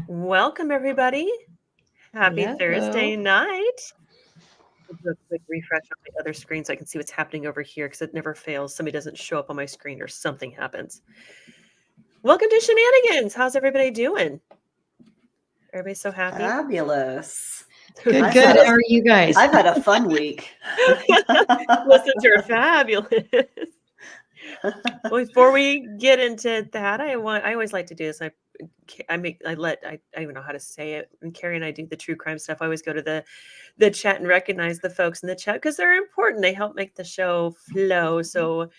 Welcome, everybody. Happy Hello. Thursday night. I'll do a quick refresh on my other screen so I can see what's happening over here because it never fails. Somebody doesn't show up on my screen or something happens. Welcome to SheNanigans. How's everybody doing? Everybody so happy? Fabulous. Good, I've good. had a- How are you guys? I've had a fun week. Listeners are fabulous. Well, before we get into that, I always like to do this. I even know how to say it. When Carrie and I do the true crime stuff, I always go to the chat and recognize the folks in the chat because they're important. They help make the show flow. So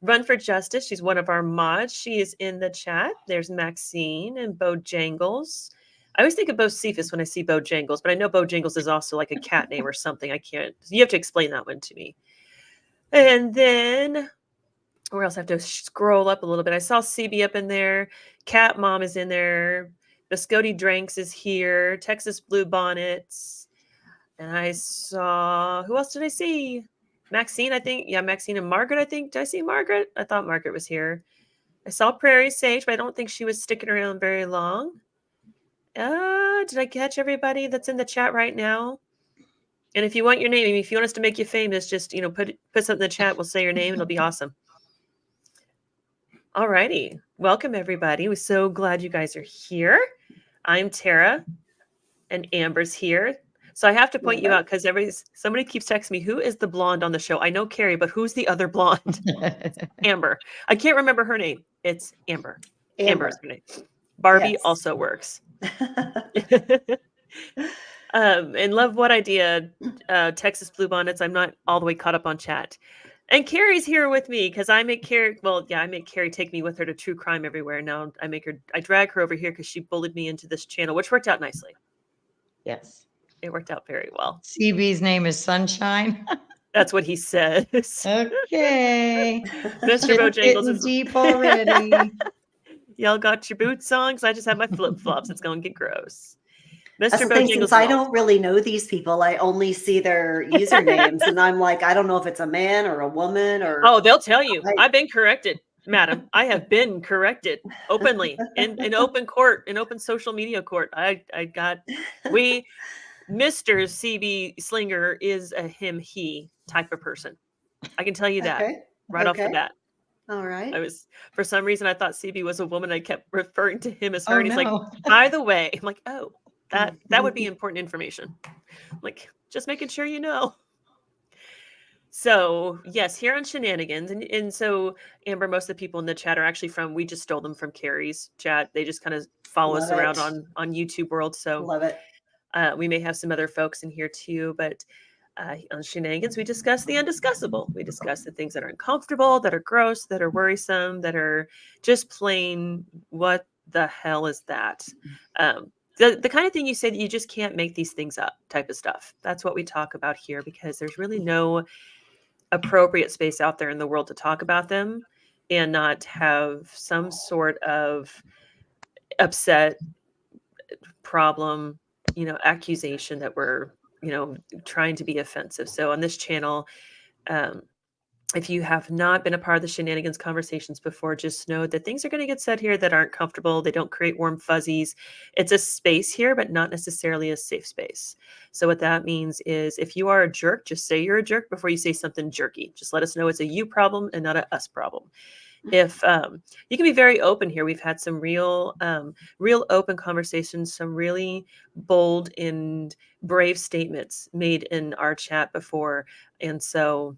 Run for Justice, she's one of our mods. She is in the chat. There's Maxine and Bojangles. I always think of Bocephus when I see Bojangles, but I know Bojangles is also like a cat name or something. You have to explain that one to me. And then where else? I have to scroll up a little bit. I saw CB up in there. Cat Mom is in there. Biscotti Drinks is here. Texas Blue Bonnets. And I saw, who else did I see? Maxine, I think. Yeah, Maxine and Margaret, I think. Did I see Margaret? I thought Margaret was here. I saw Prairie Sage, but I don't think she was sticking around very long. Did I catch everybody that's in the chat right now? And if you want your name, if you want us to make you famous, just put something in the chat. We'll say your name. It'll be awesome. All righty. Welcome, everybody. We're so glad you guys are here. I'm Tara, and Amber's here. So I have to point you out because somebody keeps texting me, who is the blonde on the show? I know Carrie, but who's the other blonde? Amber. I can't remember her name. It's Amber. Amber is her name. Barbie also works. And love what idea, Texas Blue Bonnets. I'm not all the way caught up on chat. And Carrie's here with me because I make Carrie. Well, yeah, I make Carrie take me with her to True Crime everywhere. Now I drag her over here because she bullied me into this channel, which worked out nicely. Yes, it worked out very well. CB's name is Sunshine. That's what he says. Okay, Mr. Bojangles is deep already. Y'all got your boots on because I just have my flip flops. It's gonna get gross. That's the thing, since I don't really know these people, I only see their usernames, and I'm like, I don't know if it's a man or a woman or. Oh, they'll tell you. I've been corrected, madam. I have been corrected openly in open court, in open social media court. Mr. CB Slinger is a him, he type of person. I can tell you that right off the bat. All right. For some reason, I thought CB was a woman. I kept referring to him as her. And he's like, by the way, I'm like, oh. That would be important information. Like, just making sure you know. So, yes, here on SheNanigans. And so, Amber, most of the people in the chat are actually we just stole them from Carrie's chat. They just kind of follow us around on YouTube World. So, love it. We may have some other folks in here too. But on SheNanigans, we discuss the undiscussable. We discuss the things that are uncomfortable, that are gross, that are worrisome, that are just plain, what the hell is that? The kind of thing you say that you just can't make these things up type of stuff. That's what we talk about here because there's really no appropriate space out there in the world to talk about them and not have some sort of upset problem, accusation that we're, trying to be offensive. So on this channel, if you have not been a part of the SheNanigans conversations before, just know that things are going to get said here that aren't comfortable. They don't create warm fuzzies. It's a space here, but not necessarily a safe space. So what that means is if you are a jerk, just say you're a jerk before you say something jerky. Just let us know it's a you problem and not a us problem. If you can be very open here. We've had some real open conversations, some really bold and brave statements made in our chat before. And so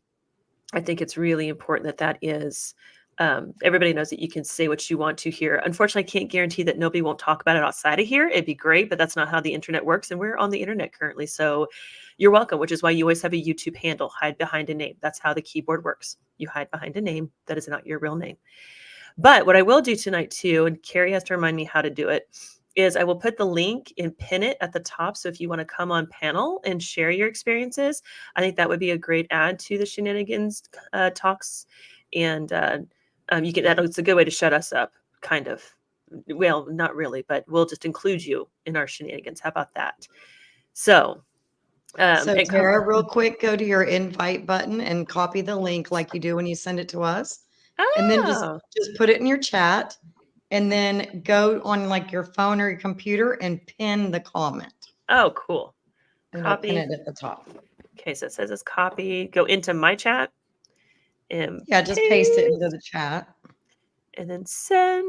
I think it's really important that is, everybody knows that you can say what you want to here. Unfortunately, I can't guarantee that nobody won't talk about it outside of here. It'd be great, but that's not how the internet works. And we're on the internet currently. So you're welcome, which is why you always have a YouTube handle, hide behind a name. That's how the keyboard works. You hide behind a name that is not your real name. But what I will do tonight too, and Carrie has to remind me how to do it, is I will put the link and pin it at the top. So if you want to come on panel and share your experiences, I think that would be a great add to the SheNanigans talks. And it's a good way to shut us up, kind of. Well, not really, but we'll just include you in our SheNanigans. How about that? So Tara, real quick, go to your invite button and copy the link like you do when you send it to us. And then just put it in your chat. and then go on like your phone or your computer and pin the comment. Oh, cool. And I'll pin Copy. it at the top. Okay, so it says it's copy. Go into my chat. And Yeah, just paste it into the chat. And then send.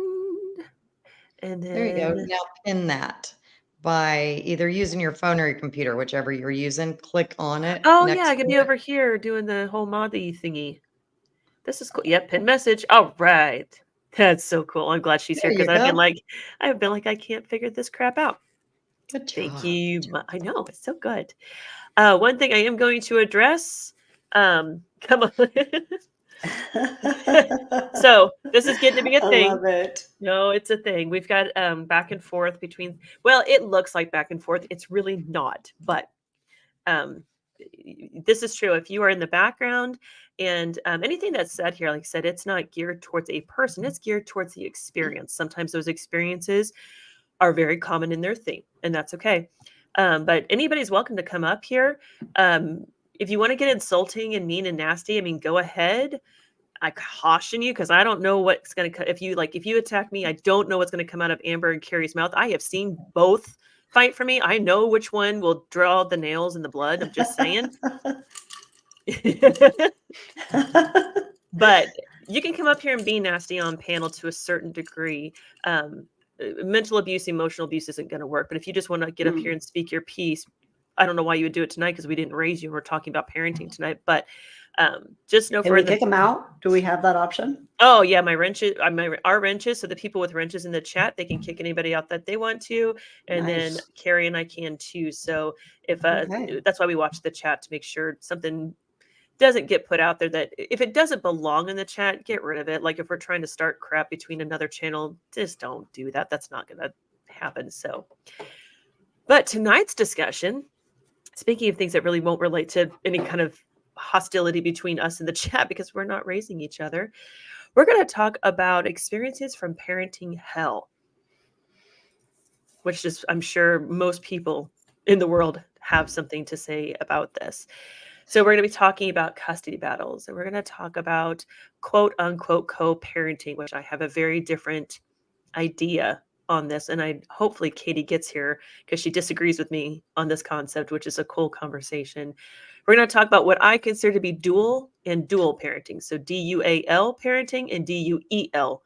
And then there you go. Now pin that by either using your phone or your computer, whichever you're using. Click on it. Oh yeah, I could be over here doing the whole Modi thingy. This is cool. Yep, pin message. All right. That's so cool. I'm glad she's here because I've been like, I can't figure this crap out. Good job. Thank you. I know, it's so good. One thing I am going to address. Come on. So this is getting to be a thing. I love it. No, it's a thing. We've got back and forth between. Well, it looks like back and forth. It's really not. But this is true. If you are in the background and anything that's said here, like I said, it's not geared towards a person. It's geared towards the experience. Sometimes those experiences are very common in their theme, and that's okay. But anybody's welcome to come up here. If you want to get insulting and mean and nasty, I mean, go ahead. I caution you because I don't know what's going to, if you attack me, I don't know what's going to come out of Amber and Carrie's mouth. I have seen both fight for me. I know which one will draw the nails in the blood. I'm just saying. But you can come up here and be nasty on panel to a certain degree. Mental abuse, emotional abuse isn't going to work. But if you just want to get up here and speak your piece, I don't know why you would do it tonight because we didn't raise you. We're talking about parenting tonight, but just know Can we kick them out? Do we have that option? Oh yeah, our wrenches. So the people with wrenches in the chat, they can kick anybody out that they want to, and then Carrie and I can too. So if that's why we watch the chat to make sure something doesn't get put out there that if it doesn't belong in the chat, get rid of it. Like if we're trying to start crap between another channel, just don't do that. That's not going to happen. So, but tonight's discussion, speaking of things that really won't relate to any kind of hostility between us and the chat because we're not raising each other, we're going to talk about experiences from parenting hell, which is, I'm sure most people in the world have something to say about this. So we're going to be talking about custody battles, and we're going to talk about quote unquote co-parenting, which I have a very different idea on this. And hopefully Katie gets here because she disagrees with me on this concept, which is a cool conversation. We're going to talk about what I consider to be dual and dual parenting. So DUAL parenting and DUEL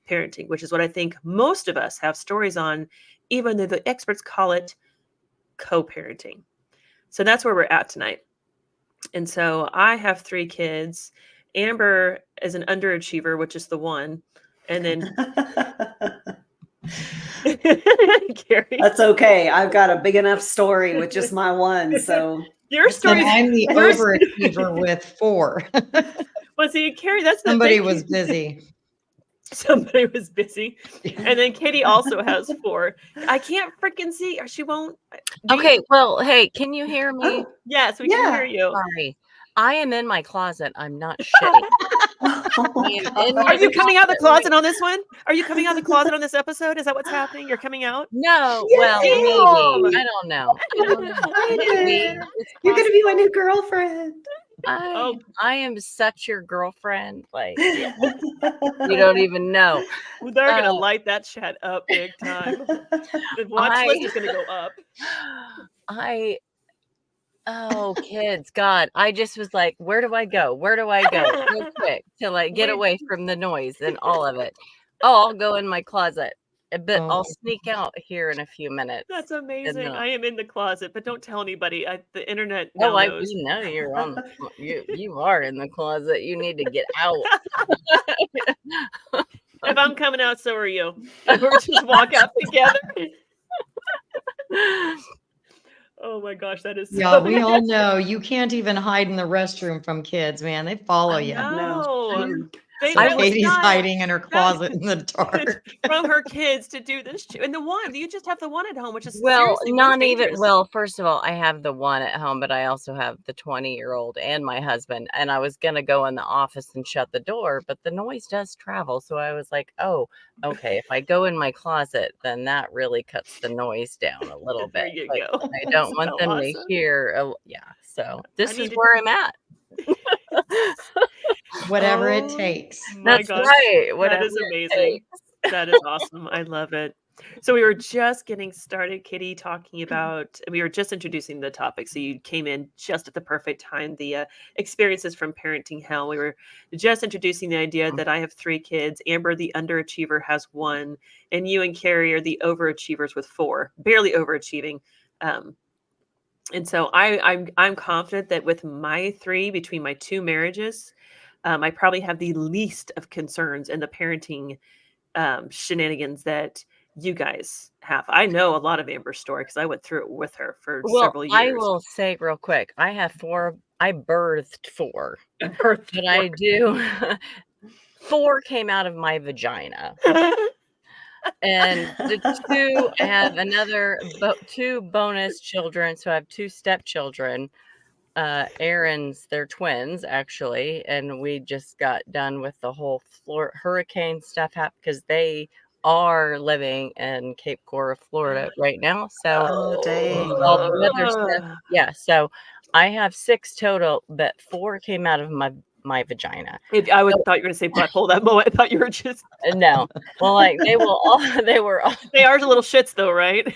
parenting, which is what I think most of us have stories on, even though the experts call it co-parenting. So that's where we're at tonight. And so I have 3 kids. Amber is an underachiever, which is the one. And then Carrie. That's okay. I've got a big enough story with just my one. So your story. I'm the overachiever with 4. Well, see, Carrie, that's the Somebody thing. was busy. Somebody was busy. And then Katie also has 4. I can't freaking see. Or she won't. Okay, well, hey, can you hear me? Oh, yes, we can hear you. Sorry. I am in my closet. I'm not shitting. Are you coming out of the closet on this one? Are you coming out of the closet on this episode? Is that what's happening? You're coming out? No, Yay! well, maybe. I don't know. Excited. You're going to be my new girlfriend. I am such your girlfriend. Like, you don't even know. They're going to light that chat up big time. The watch list is going to go up. Oh, kids, God, I just was like, where do I go? Where do I go? Real quick till I get away from the noise and all of it. Oh, I'll go in my closet, but I'll sneak out here in a few minutes. That's amazing. I am in the closet, but don't tell anybody. The internet knows. I know you're on. You are in the closet. You need to get out. If I'm coming out, so are you. We're just walk out together. Oh my gosh, that is so we all know you can't even hide in the restroom from kids, man. They follow you. No. Katie's hiding in her closet in the dark from her kids to do this. And the one, you just have the one at home, which is not even. Well, first of all, I have the one at home, but I also have the 20-year-old and my husband. And I was gonna go in the office and shut the door, but the noise does travel. So I was like, oh, okay. If I go in my closet, then that really cuts the noise down a little bit. There you go. I don't want them to hear. So this is where I'm at. Whatever it takes. That's right. That is amazing. That is awesome. I love it. So we were just getting started, Kitty, talking about, we were just introducing the topic. So you came in just at the perfect time, the experiences from parenting hell. We were just introducing the idea that I have 3 kids. Amber, the underachiever, has 1, and you and Carrie are the overachievers with 4, barely overachieving. And so I'm confident that with my 3, between my 2 marriages, I probably have the least of concerns in the parenting shenanigans that you guys have. I know a lot of Amber's story because I went through it with her for Well, several I years. will say real quick, I have 4. I birthed 4, Birth but I do 4 came out of my vagina. And the 2, I have another 2 bonus children. So I have 2 stepchildren. Aaron's, they're twins actually, and we just got done with the whole hurricane stuff because they are living in Cape Coral, Florida right now. So Oh, dang. all the weather stuff. Yeah, so I have 6 total, but 4 came out of my vagina. I thought you were going to say butthole that moment. I thought you were just. No, well, like they were all They are little shits though, right?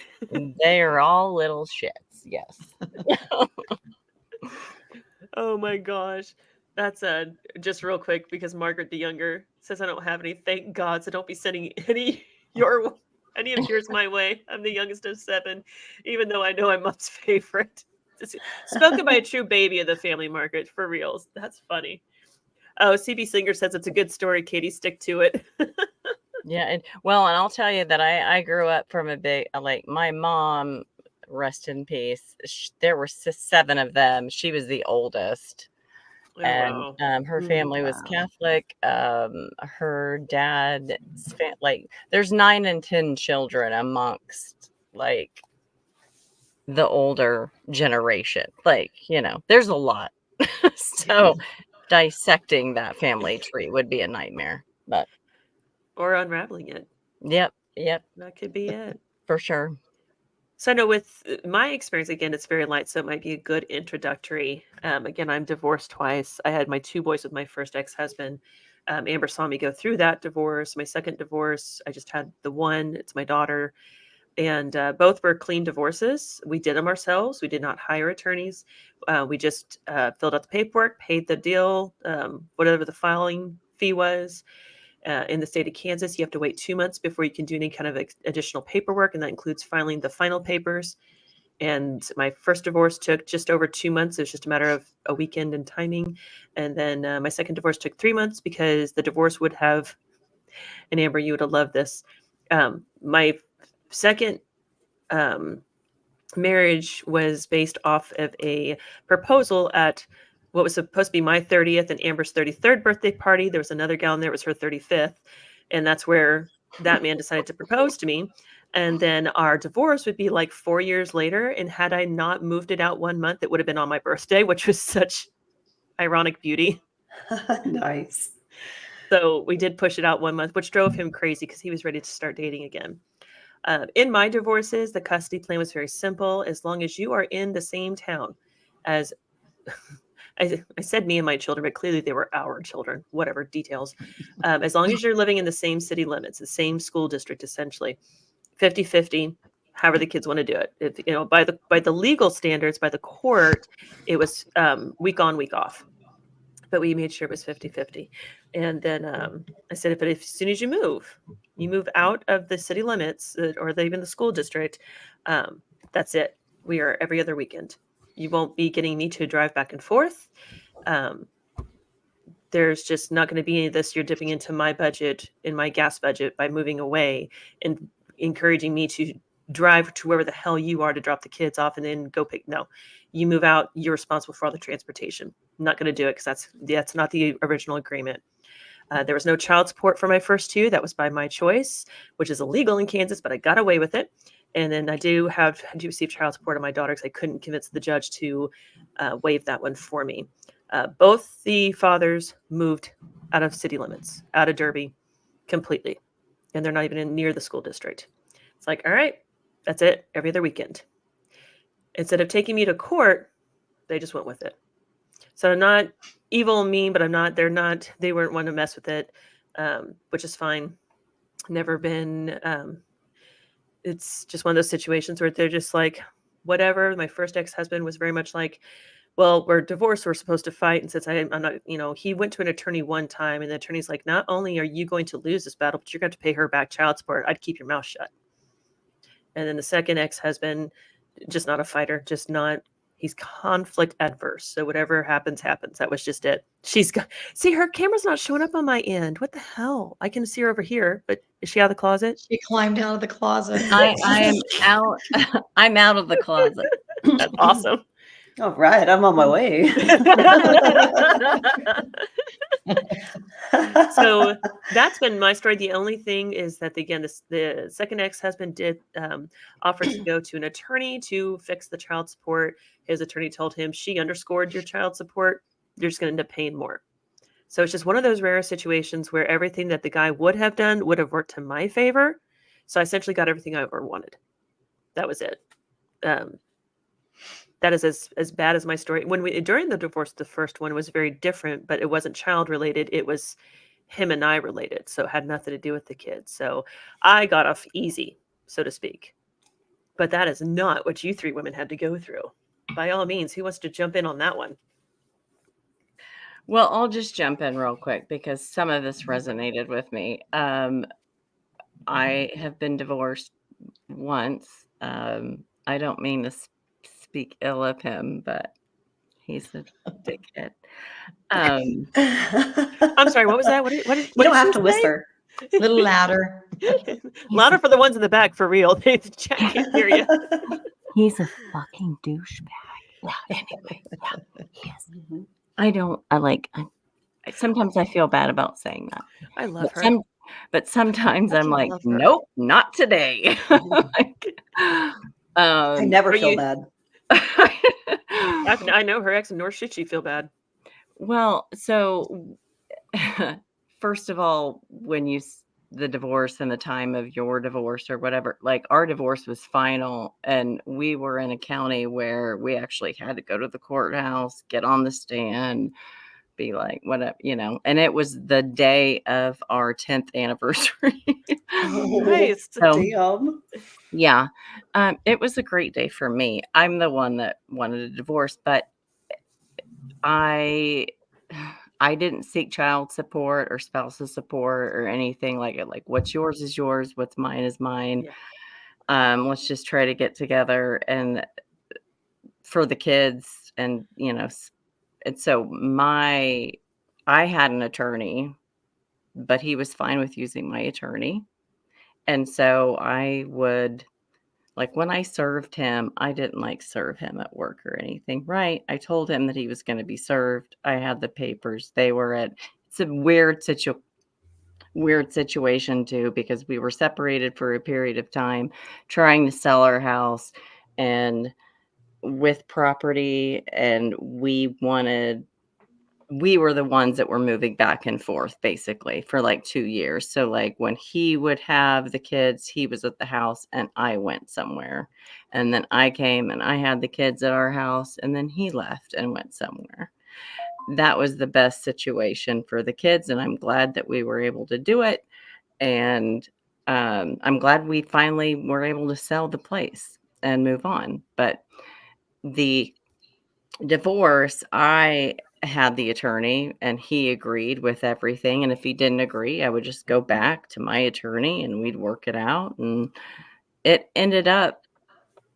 they are all little shits. Yes. Oh my gosh. That's just real quick because Margaret the Younger says I don't have any. Thank God. So don't be sending any of yours my way. I'm the youngest of 7, even though I know I'm Mom's favorite. Spoken by a true baby of the family, Margaret, for reals. That's funny. Oh, CB Singer says it's a good story, Katie. Stick to it. Yeah, and I'll tell you that I grew up from a big, like my mom, rest in peace. There were 7 of them. She was the oldest. Oh, And wow. her family was Wow. Catholic. Her dad, like, there's 9 and 10 children amongst like the older generation. Like, there's a lot. So dissecting that family tree would be a nightmare. But Or unraveling it. yep, That could be it. for sure. So I know with my experience, again, it's very light, so it might be a good introductory. Again, I'm divorced twice. I had my 2 boys with my first ex-husband. Amber saw me go through that divorce. My second divorce, I just had the one. It's my daughter. And both were clean divorces. We did them ourselves. We did not hire attorneys. We just filled out the paperwork, paid the deal, whatever the filing fee was. In the state of Kansas, you have to wait 2 months before you can do any kind of additional paperwork, and that includes filing the final papers. And my first divorce took just over 2 months. It was just a matter of a weekend and timing. And then my second divorce took 3 months because the divorce would have, and Amber, you would have loved this. My second marriage was based off of a proposal at what was supposed to be my 30th and Amber's 33rd birthday party. There was another gal in there, it was her 35th. And that's where that man decided to propose to me. And then our divorce would be like 4 years later. And had I not moved it out 1 month, it would have been on my birthday, which was such ironic beauty. Nice. So we did push it out 1 month, which drove him crazy because he was ready to start dating again. In my divorces, the custody plan was very simple. As long as you are in the same town as I said me and my children, but clearly they were our children, whatever details. As long as you're living in the same city limits, the same school district, essentially 50-50, however the kids want to do it. By the legal standards, by the court, it was week on, week off. But we made sure it was 50-50. And then I said, but as soon as you move out of the city limits or even the school district, that's it. We are every other weekend. You won't be getting me to drive back and forth. There's just not going to be any of this. You're dipping into my budget, in my gas budget, by moving away and encouraging me to drive to wherever the hell you are to drop the kids off and then go pick. No, you move out. You're responsible for all the transportation. I'm not going to do it because that's not the original agreement. There was no child support for my first 2. That was by my choice, which is illegal in Kansas, but I got away with it. And then I do receive child support on my daughter because I couldn't convince the judge to waive that one for me. Both the fathers moved out of city limits, out of Derby completely. And they're not even near the school district. It's like, all right, that's it. Every other weekend. Instead of taking me to court, they just went with it. So I'm not evil and mean, but they weren't one to mess with it, which is fine. Never been. It's just one of those situations where they're just like, whatever. My first ex-husband was very much like, well, we're divorced, we're supposed to fight. And since I'm not, he went to an attorney one time, and the attorney's like, not only are you going to lose this battle, but you're going to pay her back child support. I'd keep your mouth shut. And then the second ex-husband, just not a fighter, he's conflict adverse. So whatever happens, happens. That was just it. See, her camera's not showing up on my end. What the hell? I can see her over here, but is she out of the closet? She climbed out of the closet. I am out. I'm out of the closet. That's awesome. All right, I'm on my way. So that's been my story. The only thing is that, again, the second ex-husband did offer to go to an attorney to fix the child support. His attorney told him, she underscored your child support. You're just going to end up paying more. So it's just one of those rare situations where everything that the guy would have done would have worked to my favor. So I essentially got everything I ever wanted. That was it. That is as bad as my story. During the divorce, the first one was very different, but it wasn't child related. It was him and I related. So it had nothing to do with the kids. So I got off easy, so to speak. But that is not what you three women had to go through. By all means, who wants to jump in on that one? Well, I'll just jump in real quick because some of this resonated with me. I have been divorced once. I don't mean to speak ill of him, but he's a dickhead. I'm sorry, what was that? What You did don't have she to say? whisper. A little louder. Louder for the ones in the back, for real. They can't hear you. He's a fucking douchebag. Yeah, anyway, yeah, he is. Sometimes I feel bad about saying that. I love But her. But sometimes I'm like, love her. nope, not today. I never Are feel you- bad. I know her ex, nor should she feel bad. Well, so first of all, when the divorce and the time of your divorce or whatever, like our divorce was final, and we were in a county where we actually had to go to the courthouse, get on the stand, be like, whatever, and it was the day of our 10th anniversary. Nice. So, Damn. yeah, it was a great day for me. I'm the one that wanted a divorce, but I didn't seek child support or spousal support or anything like it. Like, what's yours is yours, what's mine is mine. Yeah. Let's just try to get together and for the kids, and and so I had an attorney, but he was fine with using my attorney. And so I would, like, when I served him, I didn't serve him at work or anything, right? I told him that he was going to be served. I had the papers. It's a weird situation too, because we were separated for a period of time, trying to sell our house and with property, and we were the ones that were moving back and forth basically for 2 years. So when he would have the kids, he was at the house and I went somewhere. And then I came and I had the kids at our house, and then he left and went somewhere. That was the best situation for the kids, and I'm glad that we were able to do it. And I'm glad we finally were able to sell the place and move on. But the divorce, I had the attorney and he agreed with everything. And if he didn't agree, I would just go back to my attorney and we'd work it out. And it ended up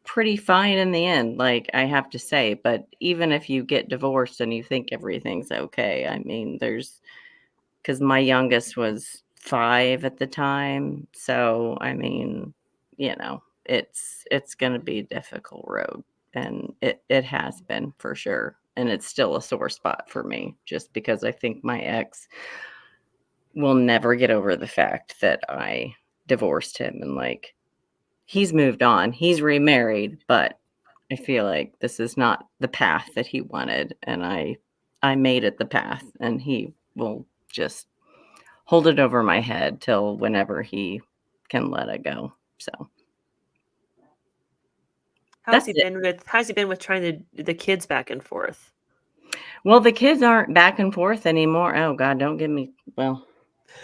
pretty fine in the end, I have to say. But even if you get divorced and you think everything's okay, I mean, because my youngest was 5 at the time. So, I mean, it's going to be a difficult road. And it has been for sure. And it's still a sore spot for me, just because I think my ex will never get over the fact that I divorced him. And he's moved on, he's remarried, but I feel like this is not the path that he wanted. And I made it the path, and he will just hold it over my head till whenever he can let it go. So. How's he been with trying the kids back and forth? Well, the kids aren't back and forth anymore. Oh God, don't get me. Well,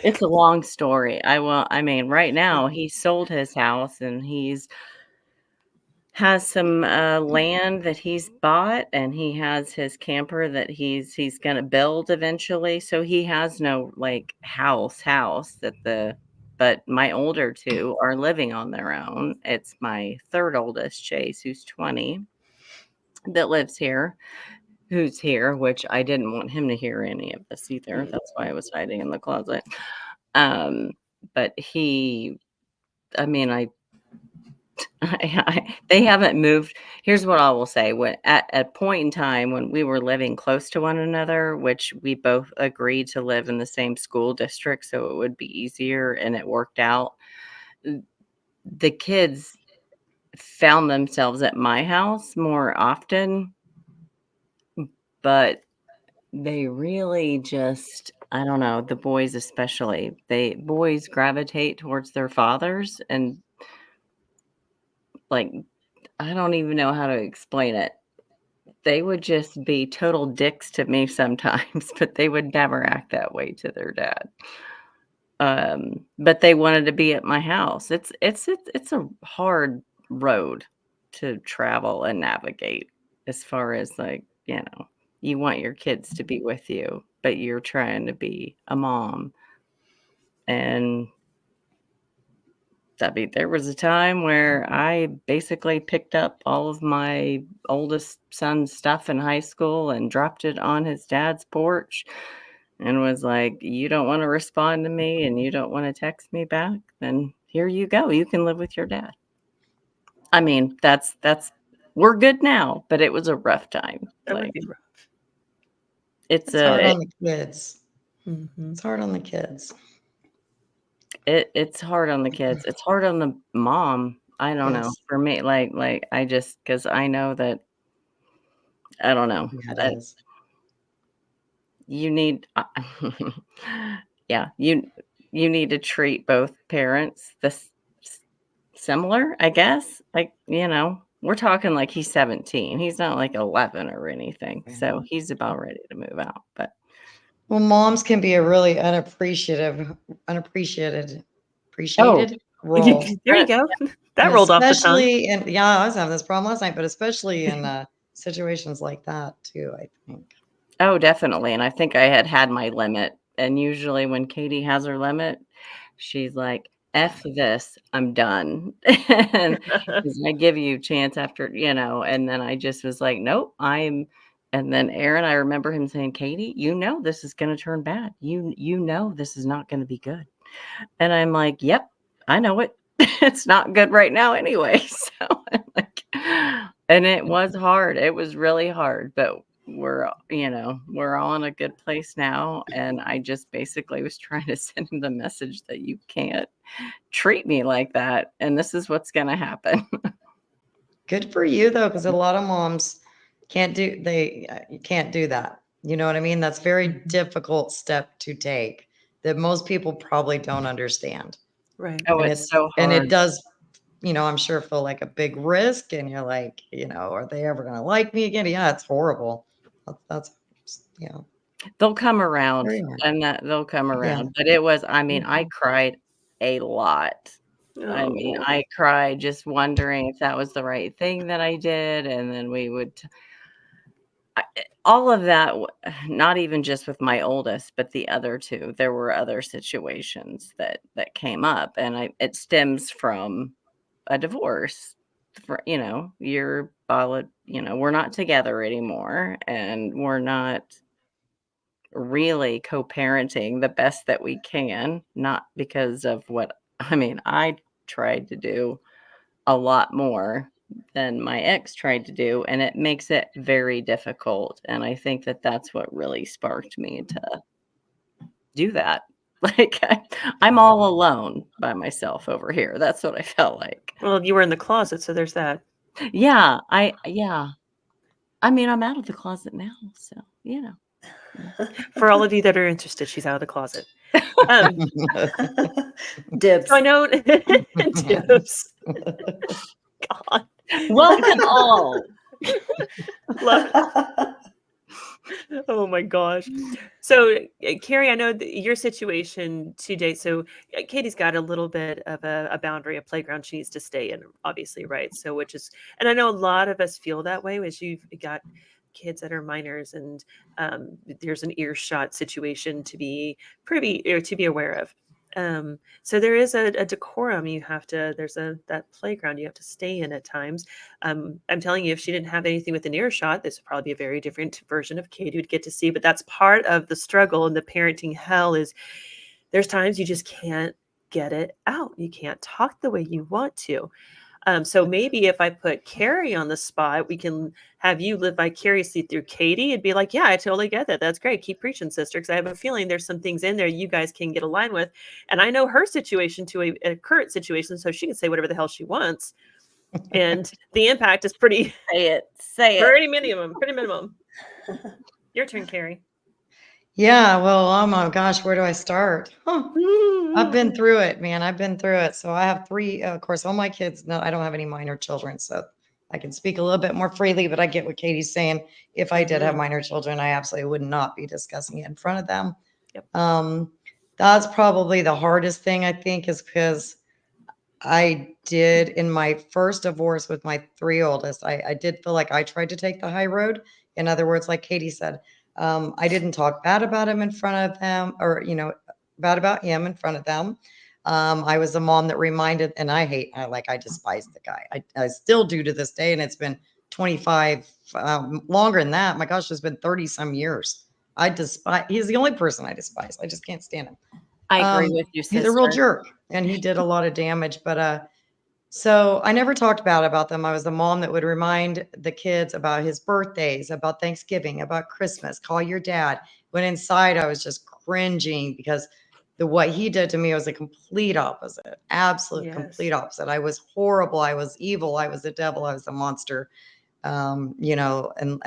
It's a long story. I mean, right now he sold his house and has some land that he's bought, and he has his camper that he's going to build eventually. So he has no like house but my older two are living on their own. It's my third oldest, Chase, who's 20, that lives here, who's here, which I didn't want him to hear any of this either. That's why I was hiding in the closet. But I mean, they haven't moved. Here's what I will say. When at a point in time when we were living close to one another, which we both agreed to live in the same school district, so it would be easier, and it worked out. The kids found themselves at my house more often, but they really just, I don't know, the boys especially, boys gravitate towards their fathers, and like, I don't even know how to explain it. They would just be total dicks to me sometimes, but they would never act that way to their dad. But they wanted to be at my house. It's a hard road to travel and navigate, as far as like, you want your kids to be with you, but you're trying to be a mom. And there was a time where I basically picked up all of my oldest son's stuff in high school and dropped it on his dad's porch and was like, you don't want to respond to me and you don't want to text me back, then here you go. You can live with your dad. I mean, we're good now, but it was a rough time. That would be rough. It's hard on the kids. It's hard on the kids. It's hard on the kids. It's hard on the mom. I don't know. For me, like I just, because I know that, I don't know. Yeah, that it is. You need, you need to treat both parents similar, I guess. Like, we're talking like he's 17. He's not like 11 or anything. So he's about ready to move out. But well, moms can be a really unappreciated role. There you go. That rolled off the tongue. Especially, and I was having this problem last night, but especially in situations like that too, I think. Oh, definitely. And I think I had my limit. And usually when Katie has her limit, she's like, F this, I'm done. And I give you a chance after, and then I just was like, nope, and then Aaron, I remember him saying, Katie, this is going to turn bad. This is not going to be good. And I'm like, yep, I know it. It's not good right now anyway. So I'm like, and it was hard. It was really hard, but we're all in a good place now. And I just basically was trying to send him the message that you can't treat me like that. And this is what's going to happen. Good for you though, because a lot of moms can't do that. You know what I mean? That's a very difficult step to take that most people probably don't understand. Right. Oh, it's so hard. And it does, I'm sure feel like a big risk, and you're like, are they ever going to like me again? Yeah, it's horrible. That's they'll come around, and they'll come around. But it was, I cried a lot. Oh. I cried just wondering if that was the right thing that I did. And then we would, all of that, not even just with my oldest, but the other two, there were other situations that came up, and it stems from a divorce. We're not together anymore, and we're not really co-parenting the best that we can, not because of what I tried to do a lot more than my ex tried to do, and it makes it very difficult. And I think that that's what really sparked me to do that. Like, I'm all alone by myself over here. That's what I felt like. Well, you were in the closet, so there's that. Yeah, I'm out of the closet now, so For all of you that are interested, she's out of the closet. Dibs. So I know dibs. God. Welcome all. Love it. Oh my gosh. So, Carrie, I know your situation to date. So, Katie's got a little bit of a boundary, a playground she needs to stay in, obviously, right? So, which is, and I know a lot of us feel that way as you've got kids that are minors, and there's an earshot situation to be privy or to be aware of. So there is a decorum you have to. There's that playground you have to stay in at times. I'm telling you, if she didn't have anything with an earshot, this would probably be a very different version of Katie would get to see. But that's part of the struggle and the parenting hell is there's times you just can't get it out. You can't talk the way you want to. So maybe if I put Carrie on the spot, we can have you live vicariously through Katie and be like, yeah, I totally get that. That's great. Keep preaching, sister. Because I have a feeling there's some things in there you guys can get aligned with. And I know her situation to a current situation, so she can say whatever the hell she wants. And the impact is pretty minimum. Pretty minimum. Your turn, Carrie. Yeah, well, oh my gosh, where do I start? I've been through it, man. I've been through it. So I have three, of course, all my kids. No, I don't have any minor children, so I can speak a little bit more freely, but I get what Katie's saying. If I did have minor children, I absolutely would not be discussing it in front of them. Yep. That's probably the hardest thing, I think, is because I did in my first divorce with my three oldest, I did feel like I tried to take the high road. In other words, like Katie said, I didn't talk bad about him in front of them or, bad about him in front of them. I was the mom that reminded, and I despise the guy. I still do to this day. And it's been 25, longer than that. My gosh, it's been 30 some years. He's the only person I despise. I just can't stand him. I agree with you, sister. He's a real jerk and he did a lot of damage, but, so I never talked bad about them. I was the mom that would remind the kids about his birthdays, about Thanksgiving, about Christmas, call your dad. When inside I was just cringing because what he did to me was a complete opposite, absolute complete opposite. I was horrible. I was evil. I was the devil. I was a monster. And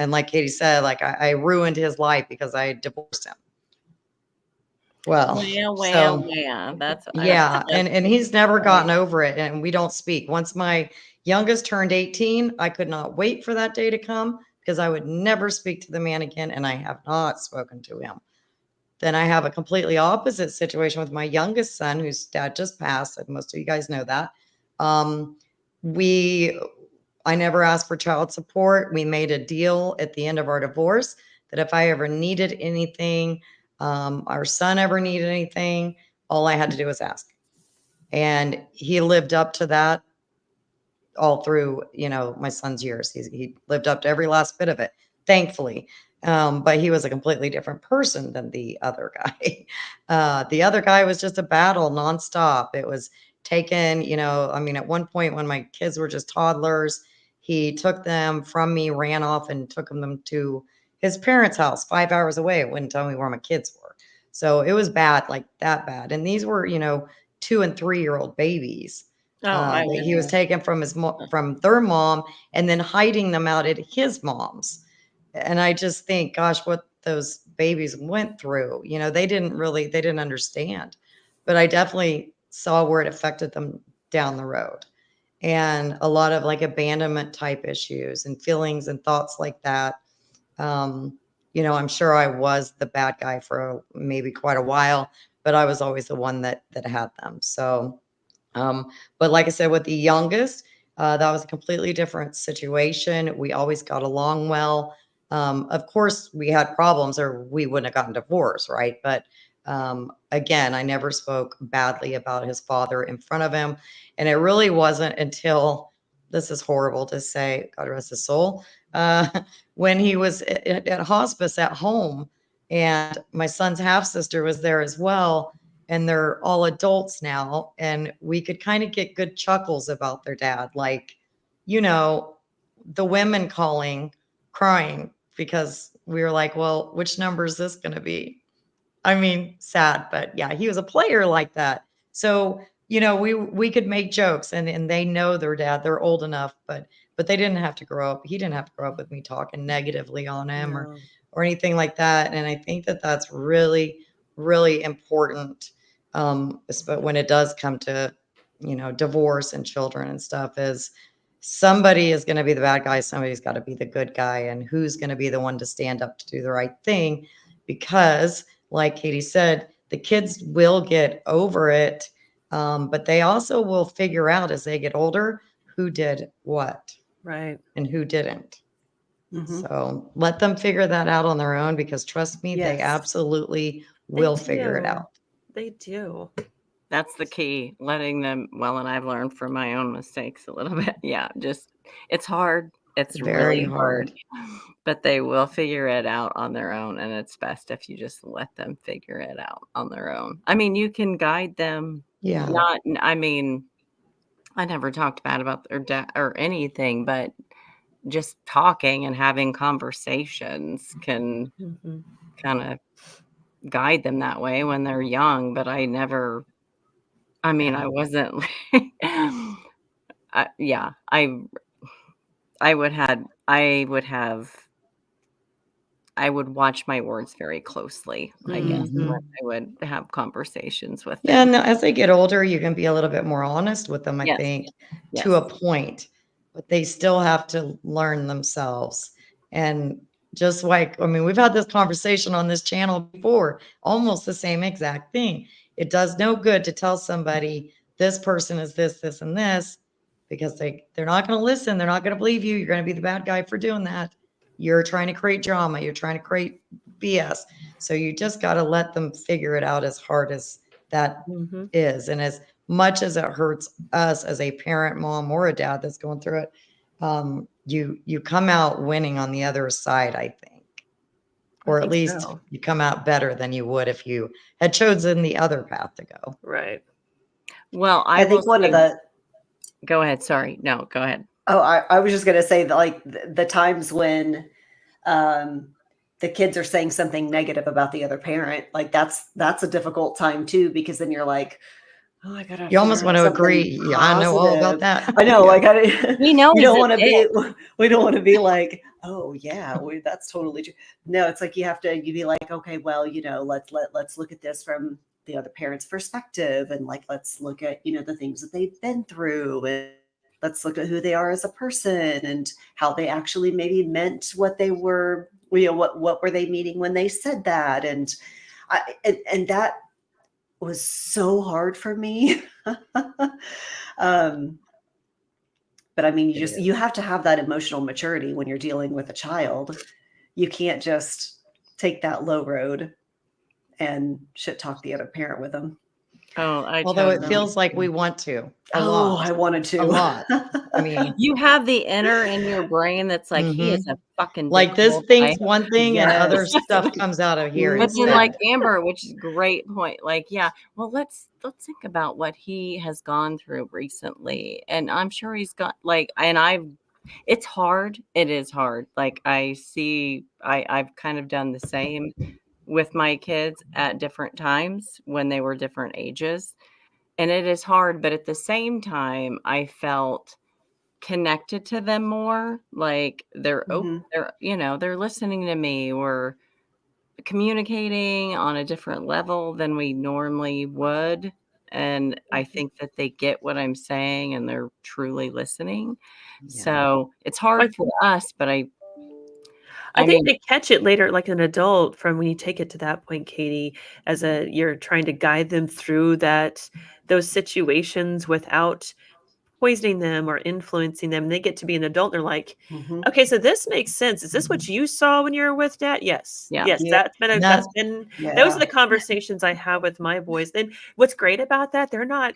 like Katie said, like I ruined his life because I divorced him. Well, that's yeah, and he's never gotten over it, and we don't speak. Once my youngest turned 18, I could not wait for that day to come because I would never speak to the man again, and I have not spoken to him. Then I have a completely opposite situation with my youngest son, whose dad just passed, and most of you guys know that. I never asked for child support. We made a deal at the end of our divorce that if I ever needed anything, our son ever needed anything, all I had to do was ask. And he lived up to that all through, my son's years. He lived up to every last bit of it, thankfully. But he was a completely different person than the other guy. The other guy was just a battle nonstop. It was taken, at one point when my kids were just toddlers, he took them from me, ran off and took them to his parents' house 5 hours away. It wouldn't tell me where my kids were. So it was bad, like that bad. And these were, 2 and 3-year-old babies. That he was taking from their mom and then hiding them out at his mom's. And I just think, gosh, what those babies went through, they didn't understand, but I definitely saw where it affected them down the road, and a lot of like abandonment type issues and feelings and thoughts like that. I'm sure I was the bad guy for maybe quite a while, but I was always the one that had them. So, but like I said, with the youngest, that was a completely different situation. We always got along well. Of course, we had problems or we wouldn't have gotten divorced, right? But again, I never spoke badly about his father in front of him. And it really wasn't until, this is horrible to say, God rest his soul, when he was at hospice at home and my son's half sister was there as well. And they're all adults now. And we could kind of get good chuckles about their dad. Like, the women crying because we were like, well, which number is this going to be? I mean, sad, but yeah, he was a player like that. So, we could make jokes and they know their dad, they're old enough, but they didn't have to grow up. He didn't have to grow up with me talking negatively on him or anything like that. And I think that that's really, really important. But when it does come to, divorce and children and stuff, is somebody is going to be the bad guy. Somebody's got to be the good guy. And who's going to be the one to stand up to do the right thing? Because like Katie said, the kids will get over it. But they also will figure out as they get older who did what Right. and who didn't. Mhm. So let them figure that out on their own, because trust me, they Yes. absolutely will figure it do. out. They do. That's the key, letting them, well, and I've learned from my own mistakes a little bit. Yeah, just, it's hard. It's Very really hard, hard. but they will figure it out on their own. And it's best if you just let them figure it out on their own. I mean, you can guide them. Yeah. I mean, I never talked bad about their dad or anything, but just talking and having conversations can Mhm. kind of guide them that way when they're young. But I never, I mean, I wasn't, yeah, I would watch my words very closely, I guess, when Mhm. I would have conversations with Yeah, them. and as they get older, you can be a little bit more honest with them, I Yes, think, yes. to a point, but they still have to learn themselves. And just like, I mean, we've had this conversation on this channel before, almost the same exact thing. It does no good to tell somebody this person is this, this, and this, because they're not going to listen. They're not going to believe you. You're going to be the bad guy for doing that. You're trying to create drama. You're trying to create BS. So you just got to let them figure it out, as hard as that Mhm. is. And as much as it hurts us as a parent, mom, or a dad that's going through it, you come out winning on the other side, I think. Or at think least so. you come out better than you would if you had chosen the other path to go. Right. Well, I think one of the go ahead. Sorry. No, go ahead. I was just going to say that, like, the times when the kids are saying something negative about the other parent, like that's a difficult time too, because then you're like, oh, I gotta You almost figure want out to something agree. Yeah, I know all about positive. that. I know, Yeah. like I, We know you he's don't a want to dick. be, we don't want to be like, oh yeah, that's totally true. No, it's like you be like, okay, well, let's look at this from the other parent's perspective, and like let's look at the things that they've been through, and let's look at who they are as a person and how they actually maybe meant what they were, what were they meaning when they said that. And and that was so hard for me. um, but I mean, you have to have that emotional maturity when you're dealing with a child. You can't just take that low road and shit talk the other parent with them. Oh, Although it totally feels like we agree. want to a Oh, lot. I wanted A to. lot. I mean, You have the inner in your brain that's like, he is a fucking like this dickhole. thinks one thing and other Yes. stuff comes out of here But then, like instead. Amber, which is a great point. Like, yeah, well, let's think about what he has gone through recently, and I'm sure he's got it's hard. It is hard. Like I've kind of done the same with my kids at different times when they were different ages, and it is hard. But at the same time, I felt connected to them more. Like they're Mhm. they're listening to me, or communicating on a different level than we normally would. And I think that they get what I'm saying and they're truly listening. Yeah. So it's I hard for us, but I I think mean, they catch it later, like an adult, from when you take it to that point, Katie, you're trying to guide them through those situations without poisoning them or influencing them. And they get to be an adult. And they're like, Mhm. okay, so this makes sense. Is this what you saw when you were with dad? Yes. Yeah. Yes. Yeah. Those Yeah. are the conversations I have with my boys. Then what's great about that, they're not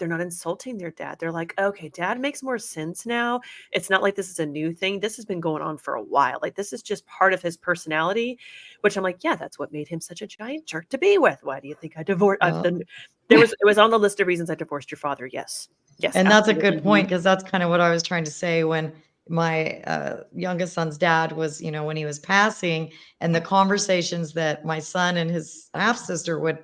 insulting their dad. They're like, okay, dad makes more sense now. It's not like this is a new thing. This has been going on for a while. Like this is just part of his personality, which I'm like, yeah, that's what made him such a giant jerk to be with. Why do you think I divorced? Well, It was on the list of reasons I divorced your father. Yes. Yes. and that's a good absolutely. point, because that's kind of what I was trying to say when my youngest son's dad was, when he was passing, and the conversations that my son and his half sister would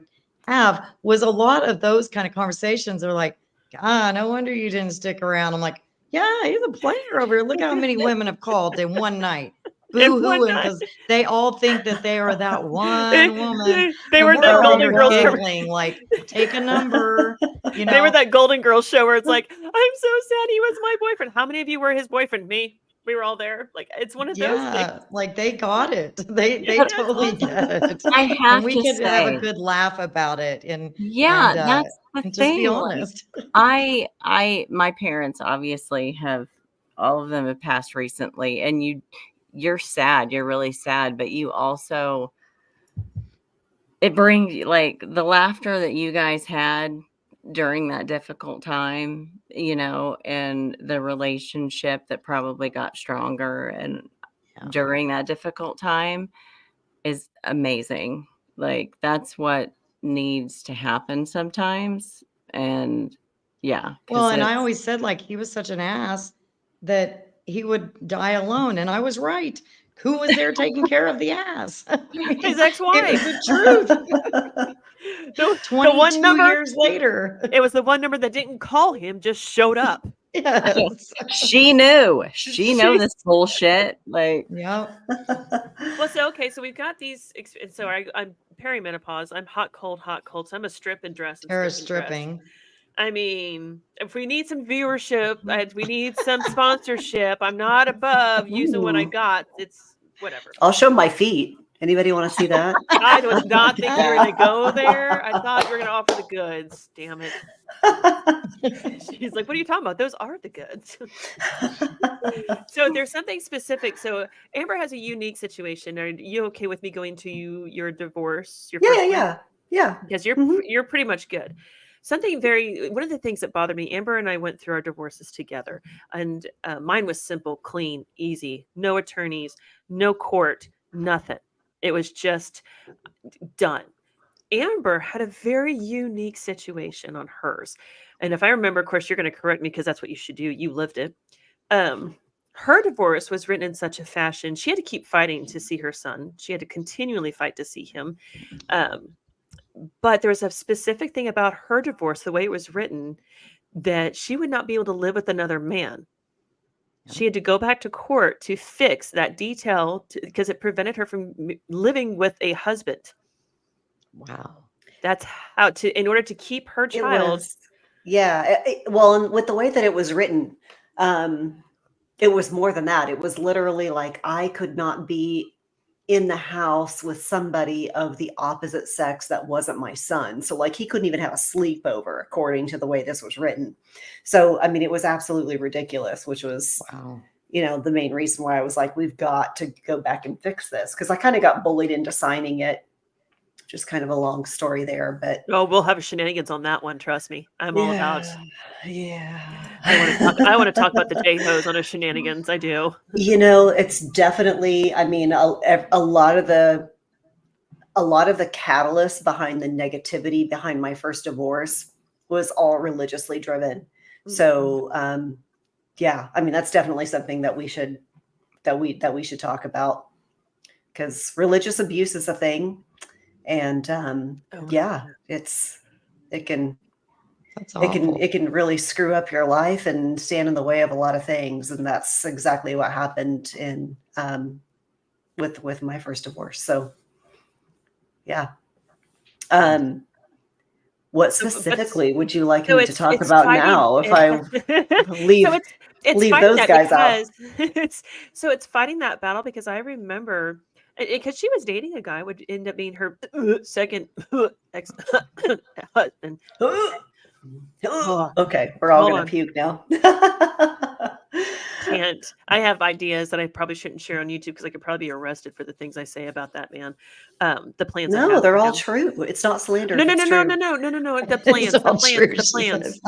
have was a lot of those kind of conversations. They're like, God, no wonder you didn't stick around. I'm like, yeah, he's a player over here. Look how many women have called in one night. And one boo-hooing time, because they all think that they are that one woman. they And were we're that all Golden here Girls show. giggling, like, take a number, you They were know. that Golden Girls show where it's like, I'm so sad he was my boyfriend. How many of you were his boyfriend? Me. We were all there. Like, it's one of those things. Yeah, like they got it. They Yeah, it's totally awesome. get it. I And have we to could have a say, good laugh about it and yeah, that's the and just be thing. Like, honest. my parents obviously have, all of them have passed recently, and you're sad. You're really sad, but you also, it brings like the laughter that you guys had during that difficult time, and the relationship that probably got stronger and Yeah. during that difficult time is amazing. Like, that's what needs to happen sometimes. And yeah, Well, and I it's always said like he was such an ass that he would die alone. And I was right. Who was there taking care of the ass? I mean, His it ex-wife. was the truth. The one 22 number, years later. it was the one number that didn't call him, just showed up. Yes. she knew this bullshit. Like, Yep. Well, so okay, so we've got these. So I'm perimenopause. I'm hot, cold, hot, cold. So I'm a strip and dress. And Tara's strip and dress. stripping. I mean, if we need some viewership, we need some sponsorship. I'm not above using what I Ooh. got. It's whatever. I'll show my feet. Anybody want to see that? I was not thinking you were going to go there. I thought you were going to offer the goods. Damn it. She's like, what are you talking about? Those are the goods. So there's something specific. So Amber has a unique situation. Are you okay with me going to your divorce? Your first one? Yeah. Because Mhm. you're pretty much good. One of the things that bothered me, Amber and I went through our divorces together, and mine was simple, clean, easy, no attorneys, no court, nothing. It was just done. Amber had a very unique situation on hers. And if I remember, of course, you're going to correct me because that's what you should do. You lived it. Her divorce was written in such a fashion. She had to keep fighting to see her son. She had to continually fight to see him. But there was a specific thing about her divorce, the way it was written, that she would not be able to live with another man. She had to go back to court to fix that detail because it prevented her from living with a husband. Wow. That's how in order to keep her child. Well, and with the way that it was written, it was more than that. It was literally like I could not be in the house with somebody of the opposite sex that wasn't my son. So like he couldn't even have a sleepover according to the way this was written. So, I mean, it was absolutely ridiculous, which was, Wow. The main reason why I was like, we've got to go back and fix this. Cause I kind of got bullied into signing it. Just kind of a long story there, but We'll have a shenanigans on that one. Trust me. I'm all about. Yeah. I want to talk about the J-Hos on a shenanigans. I do. It's definitely, I mean, a lot of the catalyst behind the negativity behind my first divorce was all religiously driven. Mm-hmm. So, I mean, that's definitely something that we should talk about because religious abuse is a thing. And, it can really screw up your life and stand in the way of a lot of things. And that's exactly what happened with my first divorce. So, yeah. What specifically would you like me to talk about now? If I leave those guys out. It's fighting that battle because I remember because she was dating a guy would end up being her second ex-husband. Okay, we're all going to puke now. Can't. I have ideas that I probably shouldn't share on YouTube because I could probably be arrested for the things I say about that man. The plans. No, they're all true. It's not slander. No. The plans. The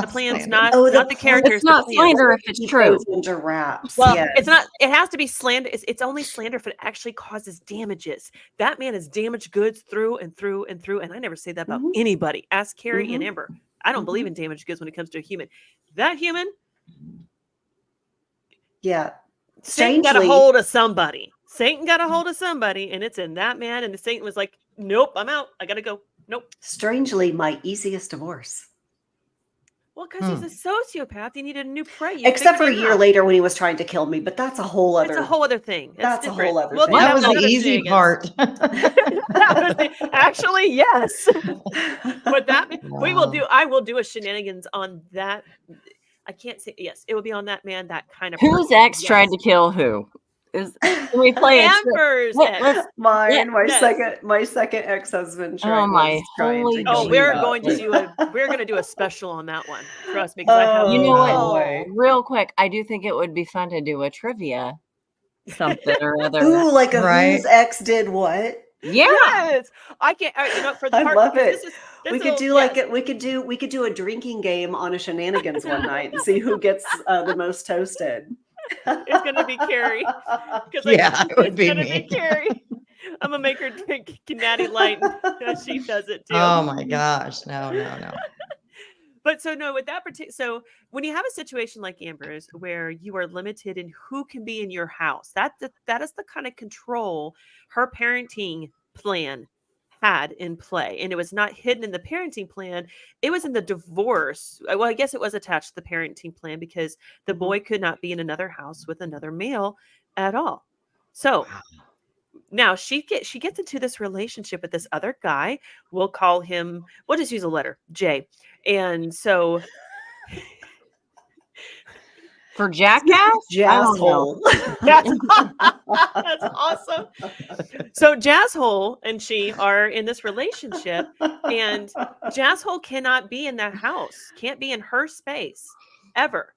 plans. Not the characters. It's not slander if it's true. Into wraps. Well, it's not. It has to be slander. It's only slander if it actually causes damages. That man has damaged goods through and through and through. And I never say that about anybody. Ask Carrie and Amber. I don't believe in damaged goods when it comes to a human. That human. Yeah. Satan got a hold of somebody. And it's in that man. And the Satan was like, nope, I'm out. I got to go. Nope. Strangely, my easiest divorce. Well, because he's a sociopath, he needed a new prey. You Except for a figured it year out. later when he was trying to kill me, but that's a whole other. It's a whole other thing. That's a different. whole other We'll thing. do That was the another easy Shenanigans. part. Actually, yes. But we will Wow. do. I will do a Shenanigans on that. I can't say yes. It will be on that man. That kind of Whose person, ex yes. tried to kill who? Can we play it? Amber's ex. Mine, Yes. my second ex-husband. Oh, my holy Oh, Jesus. we're going to do a special on that one. Trust me, because I have. You know what? boy. Real quick, I do think it would be fun to do a trivia something or other. Ooh, like a Right. whose ex did what? Yeah. Yes, I can't. For the I part, love because it. this We could will- do yes. like it. We could do a drinking game on a Shenanigans one night and see who gets the most toasted. It's gonna be Carrie. Yeah, it would be gonna me. be Carrie. I'm gonna make her drink Natty Light. She does it too. Oh my gosh. No. But so no, with that particular, so when you have a situation like Amber's where you are limited in who can be in your house, that is the kind of control her parenting plan had in play, and it was not hidden in the parenting plan. It was in the divorce. Well, I guess it was attached to the parenting plan because the boy could not be in another house with another male at all. So now she gets into this relationship with this other guy. We'll call him. We'll just use a letter J. And so For Jackass? I don't know. Jasshole. that's awesome. So Jasshole and she are in this relationship, and Jasshole cannot be in that house, can't be in her space ever.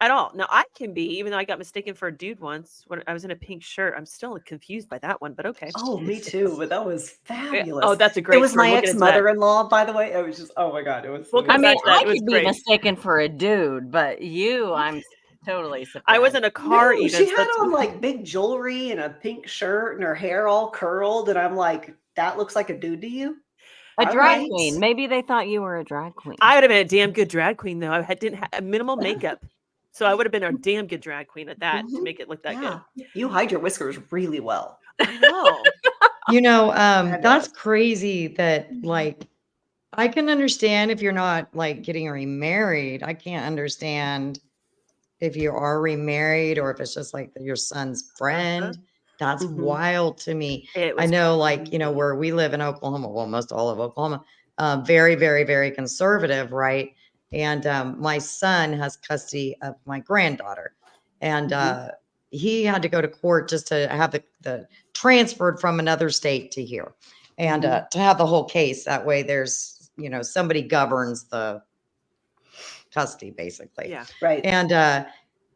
At all. Now I can be, even though I got mistaken for a dude once when I was in a pink shirt. I'm still confused by that one, but okay. Oh, me too. But that was fabulous. Oh, that's a great It was story. my We'll get into that. ex-mother-in-law, by the way. It was just, oh my God, it was. Well, it was I mean, That's that. I It was could be great. mistaken for a dude, but I'm totally surprised. I was in a car No, even. she so had that's- on like big jewelry and a pink shirt and her hair all curled. And I'm like, that looks like a dude to you? a drag Alright. queen. Maybe they thought you were a drag queen. I would have been a damn good drag queen though. Didn't have minimal makeup. So I would have been a damn good drag queen at that to Mhm. make it look that Yeah. You hide your whiskers really well. good. I know. You know, I that's know. crazy that like I can understand if you're not like getting remarried. I can't understand if you are remarried or if it's just like your son's friend. That's Mhm. wild to me. It I was know, like, you know, where we live in Oklahoma, well, most all of Oklahoma, very, very, very conservative, right? And my son has custody of my granddaughter, and he had to go to court just to have the transferred from another state to here, and to have the whole case. That way, there's, you know, somebody governs the custody, basically. Yeah. Right. And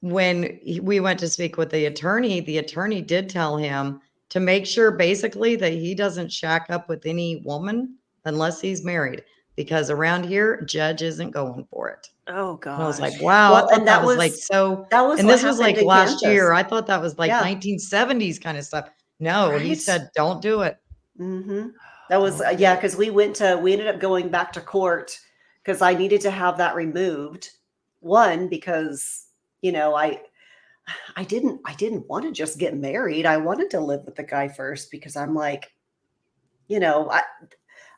when we went to speak with the attorney did tell him to make sure basically that he doesn't shack up with any woman unless he's married, because around here, judge isn't going for it. Oh God. And I was like, wow, Well, I thought and that that was like was- so. That was And what this was like happened in last year. Kansas. I thought that was like Yeah. 1970s kind of stuff. No, he Right? said, don't do it. Mm-hmm. That was Don't do yeah, it. because we ended up going back to court because I needed to have that removed. One, because you know, I didn't want to just get married. I wanted to live with the guy first because I'm like, you know,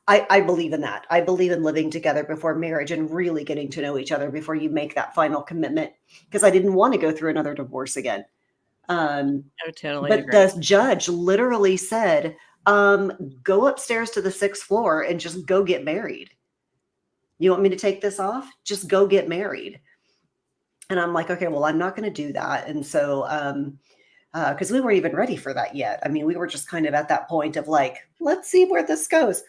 I believe in that. I believe in living together before marriage and really getting to know each other before you make that final commitment. Because I didn't want to go through another divorce again. I totally But agree. the judge literally said, go upstairs to the 6th floor and just go get married. You want me to take this off? Just go get married. And I'm like, okay, well, I'm not going to do that. And so, because we weren't even ready for that yet. I mean, we were just kind of at that point of like, let's see where this goes.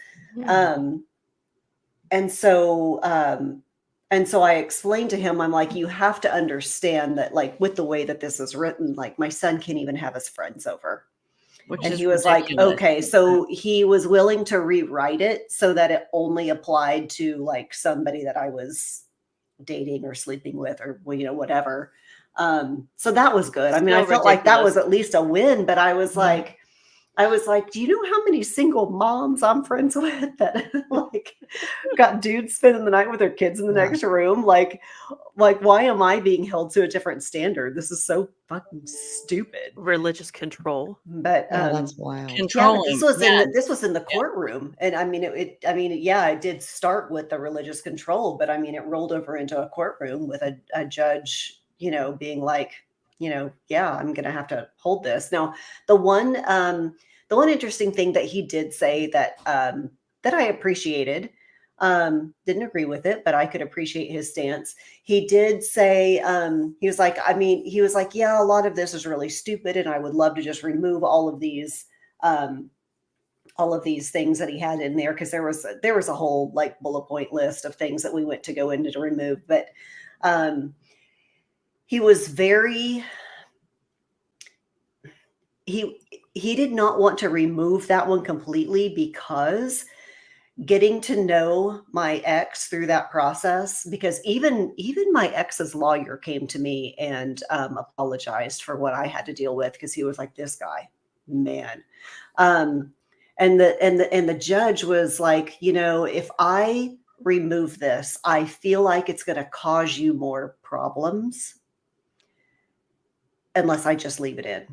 And so I explained to him, I'm like, you have to understand that, like, with the way that this is written, like, my son can't even have his friends over. Which And is he was ridiculous. like, okay, so he was willing to rewrite it so that it only applied to like somebody that I was dating or sleeping with or, well, you know, whatever. So that was good. I mean, I Still felt like that ridiculous. was at least a win, but I was like, I was like, do you know how many single moms I'm friends with that like got dudes spending the night with their kids in the Yeah. next room? Like why am I being held to a different standard? This is so fucking stupid. Religious control. But Yeah, that's wild. yeah, but Controlling. this was in the courtroom, and I mean it did start with the religious control, but I mean it rolled over into a courtroom with a judge, being like, yeah, I'm gonna have to hold this. Now, the one interesting thing that he did say that that I appreciated, didn't agree with it, but I could appreciate his stance. He did say, he was like, yeah, a lot of this is really stupid, and I would love to just remove all of these things that he had in there, because there was a whole like bullet point list of things that we went to go into to remove. But he was very he did not want to remove that one completely, because getting to know my ex through that process, because even my ex's lawyer came to me and apologized for what I had to deal with, because he was like, this guy, man. And the judge was like, if I remove this, I feel like it's going to cause you more problems unless I just leave it in.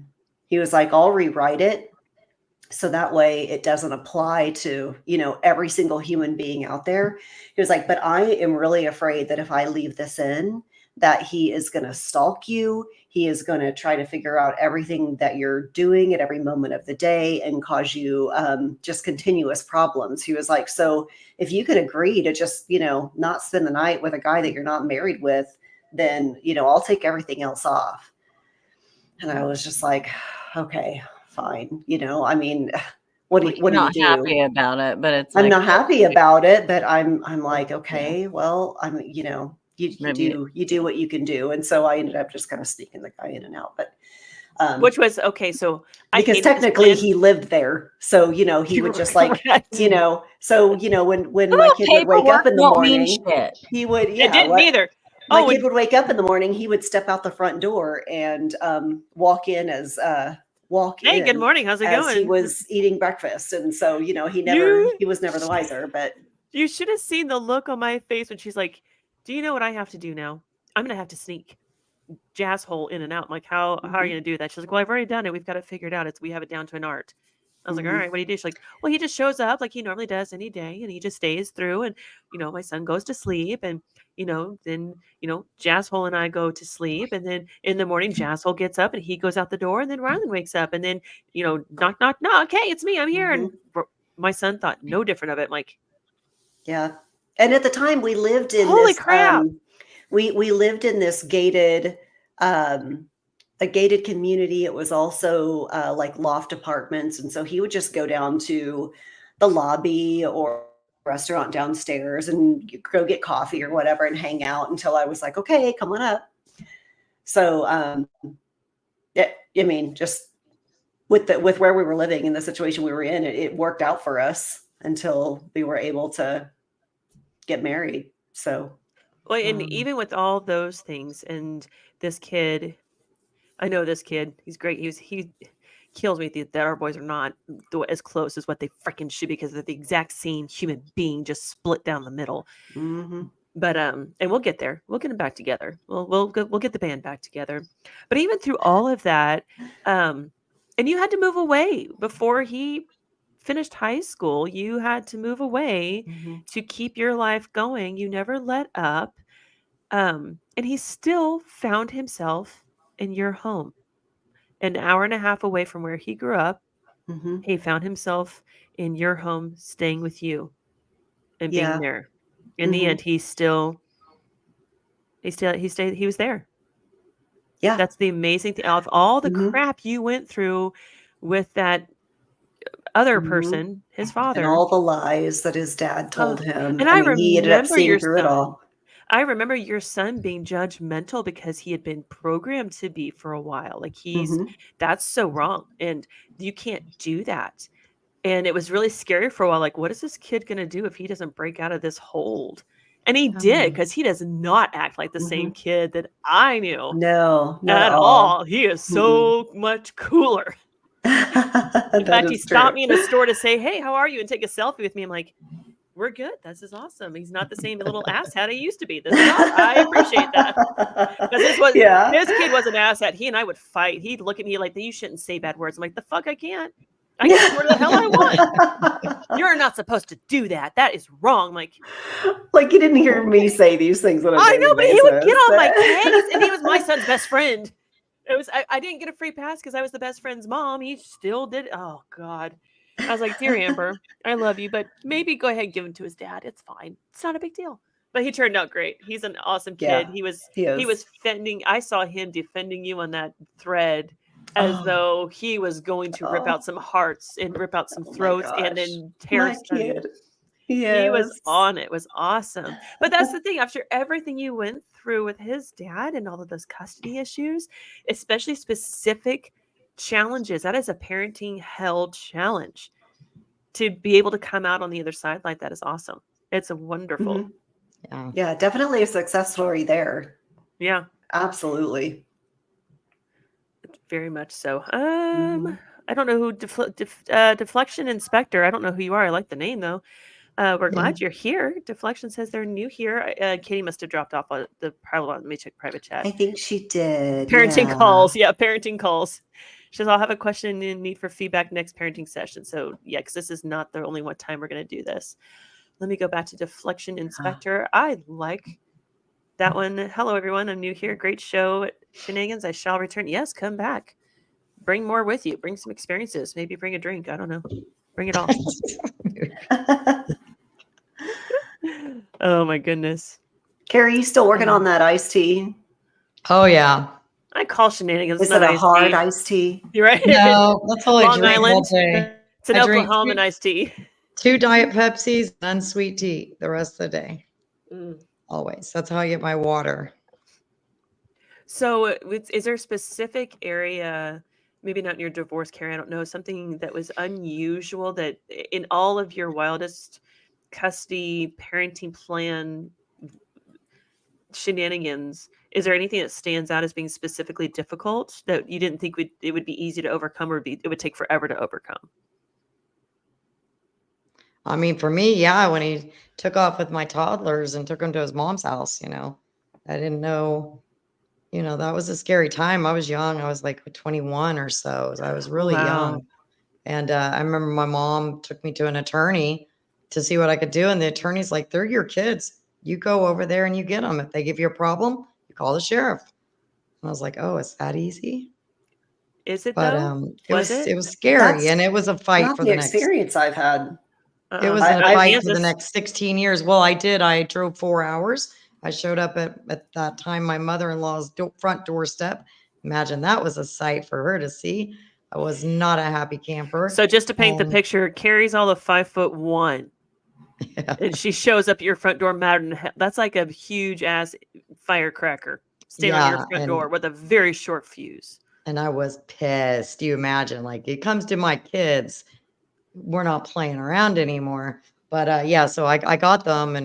He was like, I'll rewrite it so that way it doesn't apply to, every single human being out there. He was like, but I am really afraid that if I leave this in, that he is going to stalk you. He is going to try to figure out everything that you're doing at every moment of the day and cause you just continuous problems. He was like, so if you could agree to just, not spend the night with a guy that you're not married with, then, I'll take everything else off. And I was just like, okay, fine. I mean, what do you not do? happy about it, but it's I'm like, not happy about it, but I'm like, okay, well, I'm, you do what you can do. And so I ended up just kind of sneaking the guy in and out. But Which was okay. So because technically he lived there. So, he would just like, Correct. so, when my kid would wake up in the morning, he would, It didn't either. My kid would wake up in the morning, he would step out the front door and walk in. Hey, good morning. How's it going? He was eating breakfast. And so, he was never the wiser. But you should have seen the look on my face when she's like, do you know what I have to do now? I'm going to have to sneak jazz hole in and out. I'm like, how are you going to do that? She's like, well, I've already done it. We've got it figured out. We have it down to an art. I was like, all right, what do you do? She's like, well, he just shows up like he normally does any day, and he just stays through. And, my son goes to sleep, and, then, Jazz Hole and I go to sleep. And then in the morning, Jazz Hole gets up and he goes out the door, and then Rylan wakes up, and then, knock, knock, knock. Hey, it's me. I'm here. And my son thought no different of it. I'm like, yeah. And at the time we lived in holy crap. We lived in this gated, a gated community. It was also like loft apartments. And so he would just go down to the lobby or restaurant downstairs and go get coffee or whatever and hang out until I was like, okay, come on up. So, just with where we were living and the situation we were in, it worked out for us until we were able to get married. So, well, and even with all those things, and this kid, I know this kid, he's great. He kills me that our boys are not as close as what they freaking should be, because they're the exact same human being, just split down the middle. But and we'll get there. We'll get them back together. We'll get the band back together. But even through all of that, and you had to move away before he finished high school. You had to move away to keep your life going. You never let up. And he still found himself in your home, an hour and a half away from where he grew up. He found himself in your home, staying with you and being there. In the end, he was there. Yeah. That's the amazing thing. Of all the crap you went through with that other person, his father, and all the lies that his dad told him. And I mean, he ended up seeing through it all. I remember your son being judgmental because he had been programmed to be for a while. Like that's so wrong. And you can't do that. And it was really scary for a while. Like, what is this kid going to do if he doesn't break out of this hold? And he did, because he does not act like the same kid that I knew. No, at all. He is so much cooler. In fact, he stopped me in a store to say, "Hey, how are you?" and take a selfie with me. I'm like, "We're good. This is awesome. He's not the same little asshat he used to be. This is awesome. I appreciate that." Because this kid was an asshat. He and I would fight. He'd look at me like, "You shouldn't say bad words." I'm like, "The fuck, I can't. I can say whatever the hell I want. You're not supposed to do that. That is wrong." I'm like you didn't hear me say these things on a I daily know, but he would get on my basis. case, and he was my son's best friend. It was I didn't get a free pass because I was the best friend's mom. He still did. Oh God. I was like, "Dear Amber, I love you, but maybe go ahead and give him to his dad. It's fine. It's not a big deal." But he turned out great. He's an awesome kid. Yeah, He was fending. I saw him defending you on that thread as though he was going to rip out some hearts and rip out some throats and then tear. my kid. He was on it. It was awesome. But that's the thing. After everything you went through with his dad and all of those custody issues, especially specific challenges, that is a parenting hell challenge. To be able to come out on the other side like that is awesome. It's a wonderful. Yeah, definitely a success story there. Yeah, absolutely. Very much so. I don't know who Deflection Inspector. I don't know who you are. I like the name though. We're glad you're here. Deflection says they're new here. Katie must have dropped off on the private. Let me check private chat. I think she did. Parenting calls. Yeah, parenting calls. She says, "I'll have a question and need for feedback next parenting session." So yeah, because this is not the only one time we're going to do this. Let me go back to Deflection Inspector. I like that one. Hello, everyone. I'm new here. Great show. SheNanigans. I shall return. Yes, come back. Bring more with you. Bring some experiences. Maybe bring a drink. I don't know. Bring it all. Oh, my goodness. Carrie, you still working on that iced tea? Oh, yeah. I call SheNanigans. Is it a hard iced tea? You're right. No, that's all I Long drink Island. all day. It's an I drink Oklahoman iced tea. 2 Diet Pepsis and unsweet tea the rest of the day. Mm. Always. That's how I get my water. So is there a specific area, maybe not in your divorce, Carrie, I don't know, something that was unusual that in all of your wildest custody parenting plan shenanigans, is there anything that stands out as being specifically difficult that you didn't think it would be easy to overcome, or it would take forever to overcome? I mean, for me, yeah, when he took off with my toddlers and took them to his mom's house, I didn't know, that was a scary time. I was young. I was like 21 or so. I was really young. And I remember my mom took me to an attorney to see what I could do. And the attorney's like, "They're your kids. You go over there and you get them. If they give you a problem, you call the sheriff." And I was like, "Oh, it's that easy?" Is it But though? it was scary, and it was a fight Not for the the next. experience I've had. It was a fight for the next 16 years. Well, I did. I drove 4 hours. I showed up at that time my mother-in-law's front doorstep. Imagine that was a sight for her to see. I was not a happy camper. So just to paint the picture, Carrie's all of 5'1", and she shows up at your front door mad in hell. That's like a huge ass firecracker standing on your front door with a very short fuse. And I was pissed. You imagine, like, it comes to my kids, we're not playing around anymore. But yeah, so I got them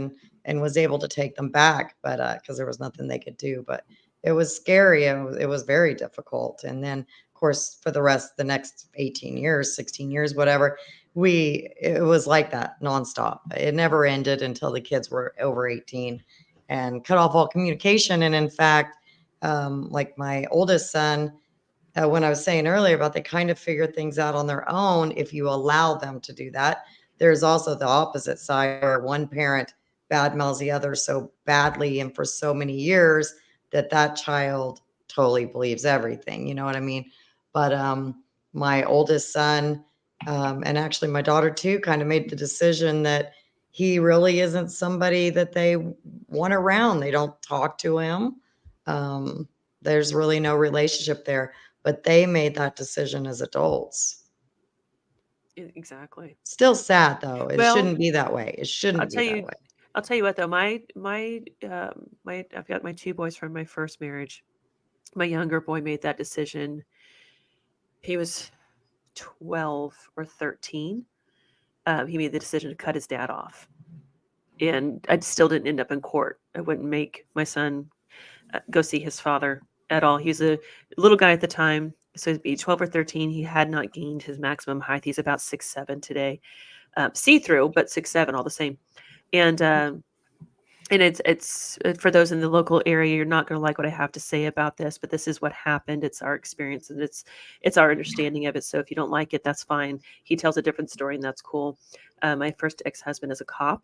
and was able to take them back, but because there was nothing they could do. But it was scary. It was very difficult. And then, of course, for the next 18 years, 16 years, whatever, it was like that nonstop. It never ended until the kids were over 18 and cut off all communication. And in fact, like my oldest son, when I was saying earlier about they kind of figure things out on their own if you allow them to do that. There's also the opposite side where one parent badmouths the other so badly and for so many years that child totally believes everything. You know what I mean? But my oldest son, and actually my daughter too, kind of made the decision that he really isn't somebody that they want around. They don't talk to him. There's really no relationship there. But they made that decision as adults. Exactly. Still sad though. It shouldn't be that way. It shouldn't be that way. I'll tell you what though, I've got my 2 boys from my first marriage. My younger boy made that decision. He was 12 or 13. He made the decision to cut his dad off, and I still didn't end up in court. I wouldn't make my son go see his father at all. He was a little guy at the time. So he'd be 12 or 13. He had not gained his maximum height. He's about 6'7" today. See-through, but 6'7" all the same. And it's for those in the local area, you're not going to like what I have to say about this, but this is what happened. It's our experience, and it's our understanding of it. So if you don't like it, that's fine. He tells a different story, and that's cool. My first ex-husband is a cop,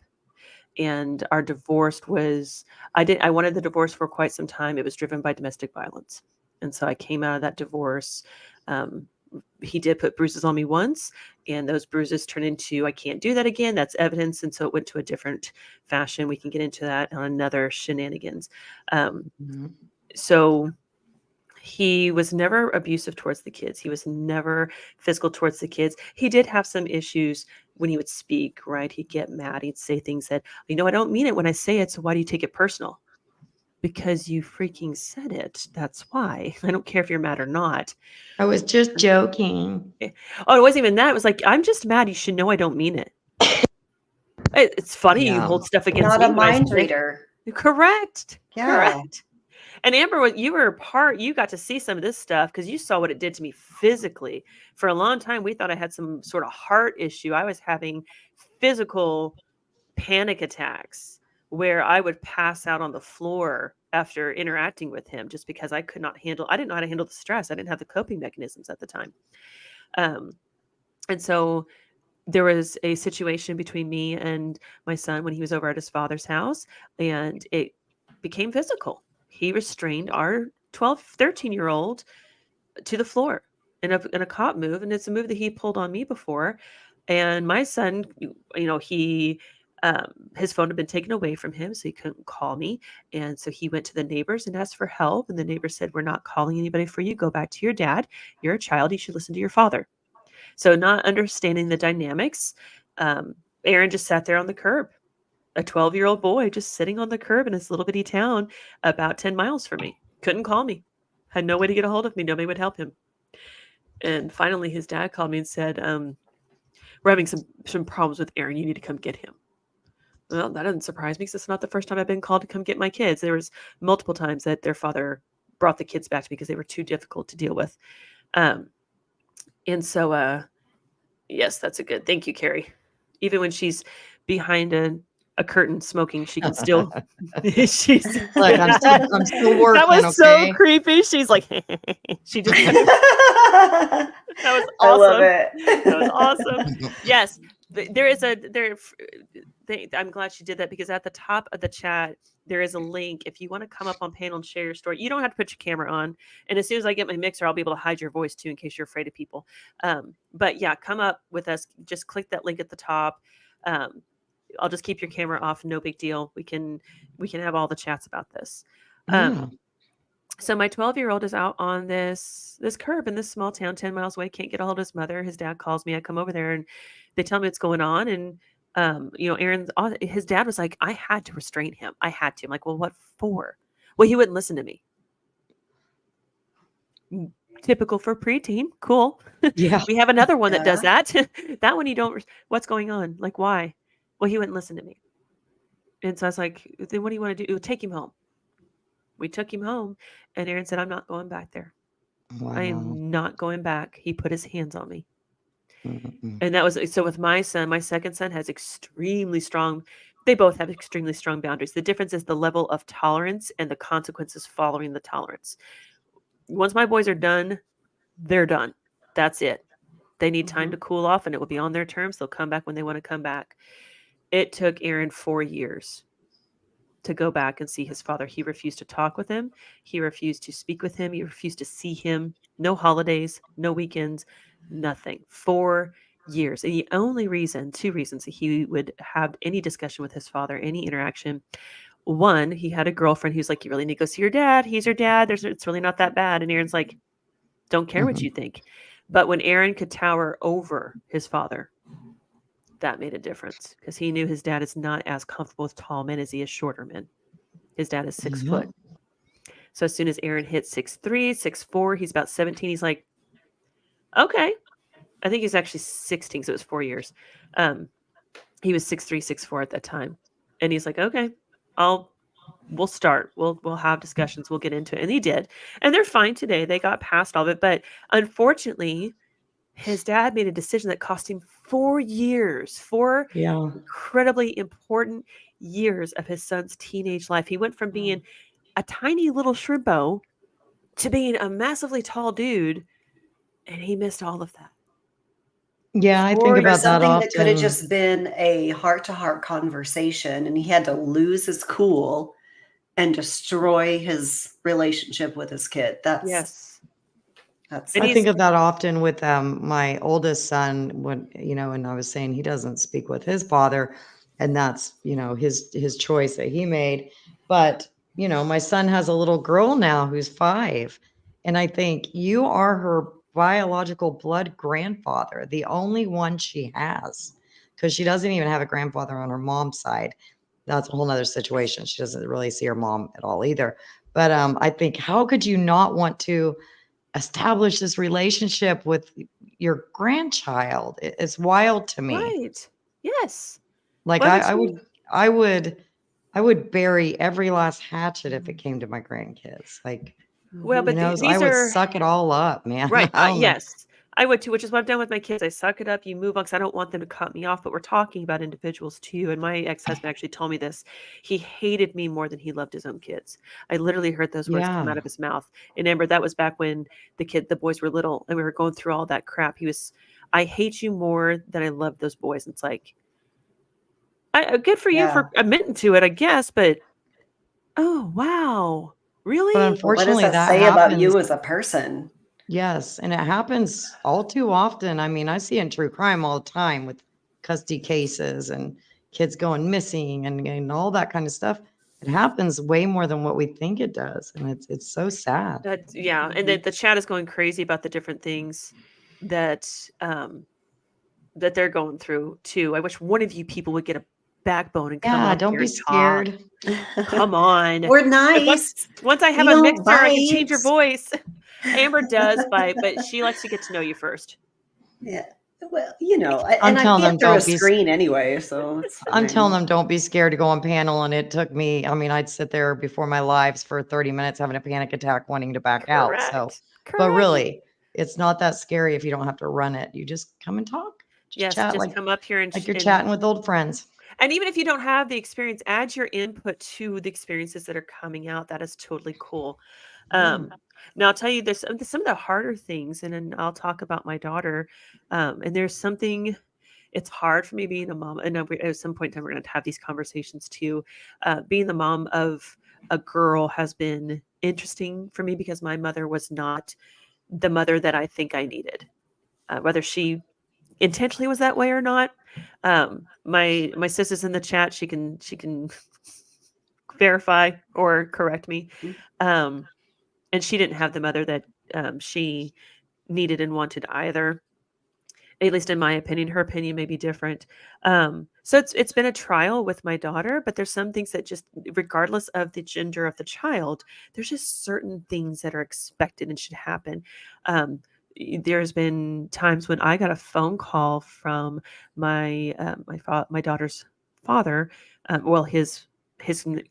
and our divorce was, I wanted the divorce for quite some time. It was driven by domestic violence. And so I came out of that divorce. He did put bruises on me once, and those bruises turned into, I can't do that again. That's evidence. And so it went to a different fashion. We can get into that on another Shenanigans. So he was never abusive towards the kids. He was never physical towards the kids. He did have some issues when he would speak, right? He'd get mad. He'd say things that, I don't mean it when I say it. So why do you take it personal? Because you freaking said it. That's why. I don't care if you're mad or not. I was just joking. Oh, it wasn't even that. It was like, I'm just mad. You should know I don't mean it. It's funny you hold stuff against Not me. a mind reader. Correct. Yeah. Correct. And Amber, you got to see some of this stuff because you saw what it did to me physically. For a long time, we thought I had some sort of heart issue. I was having physical panic attacks where I would pass out on the floor after interacting with him just because I didn't know how to handle the stress. I didn't have the coping mechanisms at the time. And so there was a situation between me and my son when he was over at his father's house, and it became physical. He restrained our 12, 13-year-old to the floor in a cop move. And it's a move that he pulled on me before. And my son, his phone had been taken away from him, so he couldn't call me. And so he went to the neighbors and asked for help. And the neighbors said, we're not calling anybody for you. Go back to your dad. You're a child. You should listen to your father. So not understanding the dynamics, Aaron just sat there on the curb, a 12-year-old boy just sitting on the curb in this little bitty town about 10 miles from me. Couldn't call me. Had no way to get a hold of me. Nobody would help him. And finally, his dad called me and said, we're having some problems with Aaron. You need to come get him. Well, that doesn't surprise me because it's not the first time I've been called to come get my kids. There was multiple times that their father brought the kids back to me because they were too difficult to deal with. And so, yes, that's a good. Thank you, Carrie. Even when she's behind a curtain smoking, she can still. She's Look, I'm still working. That was so creepy. She's like, she just. That was awesome. I love it. That was awesome. Yes, I'm glad she did that because at the top of the chat there is a link. If you want to come up on panel and share your story, you don't have to put your camera on. And as soon as I get my mixer, I'll be able to hide your voice too in case you're afraid of people. But yeah, come up with us. Just click that link at the top. I'll just keep your camera off. No big deal. We can have all the chats about this. So my 12-year-old is out on this curb in this small town, 10 miles away. Can't get a hold of his mother. His dad calls me. I come over there and they tell me what's going on. And, his dad was like, I had to restrain him. I had to. I'm like, well, what for? Well, he wouldn't listen to me. Typical for preteen. Cool. Yeah. We have another one that does that. That one you don't. What's going on? Like, why? Well, he wouldn't listen to me. And so I was like, then what do you want to do? Take him home. We took him home, and Aaron said, I'm not going back there. Wow. I am not going back. He put his hands on me. Mm-mm. And that was, so with my son, my second son has they both have extremely strong boundaries. The difference is the level of tolerance and the consequences following the tolerance. Once my boys are done, they're done. That's it. They need time to cool off, and it will be on their terms. They'll come back when they want to come back. It took Aaron 4 years to go back and see his father. He refused to talk with him. He refused to speak with him. He refused to see him. No holidays, no weekends, nothing. 4 years. And the only reason, 2 reasons that he would have any discussion with his father, any interaction. One, he had a girlfriend who's like, you really need to go see your dad. He's your dad. It's really not that bad. And Aaron's like, don't care what you think. But when Aaron could tower over his father, that made a difference because he knew his dad is not as comfortable with tall men as he is shorter men. His dad is 6 foot. So as soon as Aaron hit 6'3", 6'4", he's about 17. He's like, okay. I think he's actually 16, so it was 4 years. He was 6'3", 6'4" at that time. And he's like, okay, I'll we'll start. We'll have discussions. We'll get into it. And he did. And they're fine today. They got past all of it. But unfortunately, his dad made a decision that cost him 4 years, 4 Yeah. incredibly important years of his son's teenage life. He went from being a tiny little shrimpo to being a massively tall dude, and he missed all of that. Yeah, I think For For about that something that could have often. just been a heart-to-heart conversation, and he had to lose his cool and destroy his relationship with his kid. Yes. That's And I he's think of that often with my oldest son when, and I was saying he doesn't speak with his father, and that's, his choice that he made. But, my son has a little girl now who's 5, and I think you are her biological blood grandfather, the only one she has, because she doesn't even have a grandfather on her mom's side. That's a whole nother situation. She doesn't really see her mom at all either. But I think, how could you not want to establish this relationship with your grandchild? It's wild to me. right. Yes. Like Why would I you? would, I would, I would bury every last hatchet if it came to my grandkids. Like, Well, but so I these would are suck it all up, man. right. I don't know. Yes, I would too, which is what I've done with my kids. I suck it up. You move on because I don't want them to cut me off. But we're talking about individuals too. And my ex-husband actually told me this. He hated me more than he loved his own kids. I literally heard those words come out Yeah. of his mouth. And Amber, that was back when the boys were little and we were going through all that crap. I hate you more than I love those boys. And it's like, good for you Yeah. for admitting to it, I guess. But oh wow, really? But Well, what does unfortunately, that that say about happens. you as a person? Yes, and it happens all too often. I mean, I see it in true crime all the time with custody cases and kids going missing and all that kind of stuff. It happens way more than what we think it does, and it's so sad. Yeah, and the chat is going crazy about the different things that that they're going through too. I wish one of you people would get a backbone and come Yeah, up don't here be and talk. scared. Come on. We're And nice. once I We have a don't mixer, I can change your bite. voice. Amber does bite, but she likes to get to know you first. Yeah. Well, I'm and I telling see them it through a don't be. screen anyway, so it's I'm telling fine. them don't be scared to go on panel, and it took me. I mean, I'd sit there before my lives for 30 minutes having a panic attack, wanting to back out. So, Correct. but really, it's not that scary if you don't have to run it. You just come and talk, just Yes, chat just come up here like you're chatting with old friends. and even if you don't have the experience, add your input to the experiences that are coming out. That is totally cool. Now I'll tell you, there's some of the harder things, and then I'll talk about my daughter. And there's something. It's hard for me being a mom, and at some point in time we're going to have these conversations too. Being the mom of a girl has been interesting for me because my mother was not the mother that I think I needed. Whether she intentionally was that way or not. My sister's in the chat. She can verify or correct me. And she didn't have the mother that she needed and wanted either. At least in my opinion. Her opinion may be different. So it's been a trial with my daughter, but there's some things that just, regardless of the gender of the child, there's just certain things that are expected and should happen. There's been times when I got a phone call from my daughter's father, his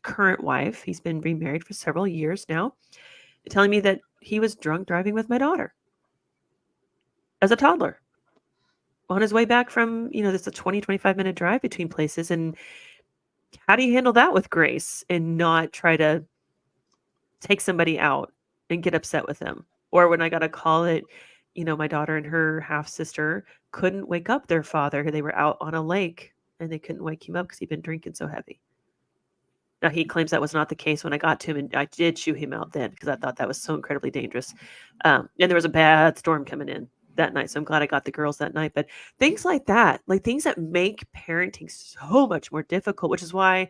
current wife. He's been remarried for several years now, telling me that he was drunk driving with my daughter as a toddler on his way back from, this a 25 minute drive between places. And how do you handle that with grace and not try to take somebody out and get upset with them? Or when I got a call that, my daughter and her half sister couldn't wake up their father. They were out on a lake and they couldn't wake him up because he'd been drinking so heavy. Now, he claims that was not the case when I got to him, and I did shoo him out then because I thought that was so incredibly dangerous. And there was a bad storm coming in that night, so I'm glad I got the girls that night. But things like that, like things that make parenting so much more difficult, which is why,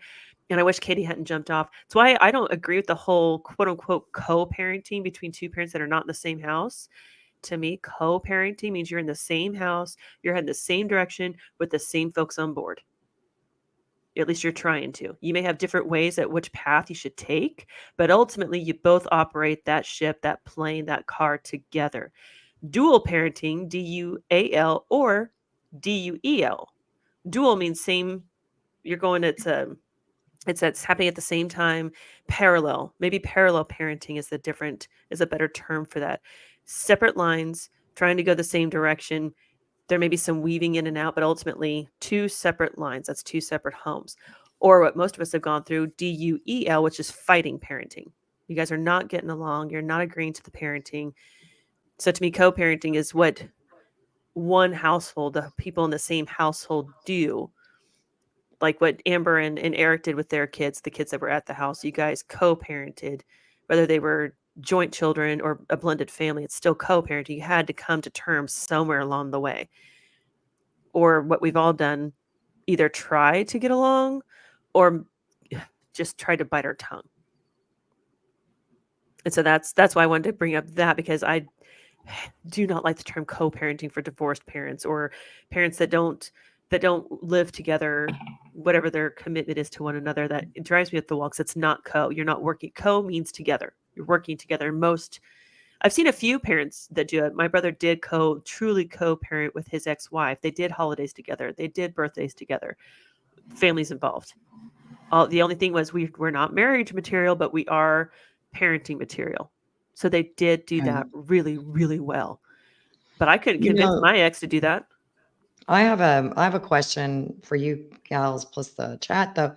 and I wish Katie hadn't jumped off. It's why I don't agree with the whole quote unquote co-parenting between two parents that are not in the same house. To me, co-parenting means you're in the same house, you're heading the same direction with the same folks on board. At least you're trying to. You may have different ways at which path you should take, but ultimately you both operate that ship, that plane, that car together. Dual parenting, DUAL or DUEL. Dual means same. You're going. It's It's happening at the same time. Maybe parallel parenting is a better term for that. Separate lines trying to go the same direction. There may be some weaving in and out, but ultimately 2 separate lines. That's 2 separate homes. Or what most of us have gone through, DUEL, which is fighting parenting. You guys are not getting along. You're not agreeing to the parenting. So to me, co-parenting is what one household, the people in the same household do. Like what Amber and Eric did with their kids, the kids that were at the house. You guys co-parented, whether they were joint children or a blended family, it's still co-parenting. You had to come to terms somewhere along the way. Or what we've all done, either try to get along or just try to bite our tongue. And so that's why I wanted to bring up that, because I do not like the term co-parenting for divorced parents or parents that don't live together, whatever their commitment is to one another. That it drives me up the wall, because it's not co. You're not working. Co means together. You're working together. I've seen a few parents that do it. My brother did truly co-parent with his ex-wife. They did holidays together. They did birthdays together. Families involved. The only thing was we're not marriage material, but we are parenting material. So they did do that really, really well. But I couldn't convince my ex to do that. I have a question for you gals plus the chat though.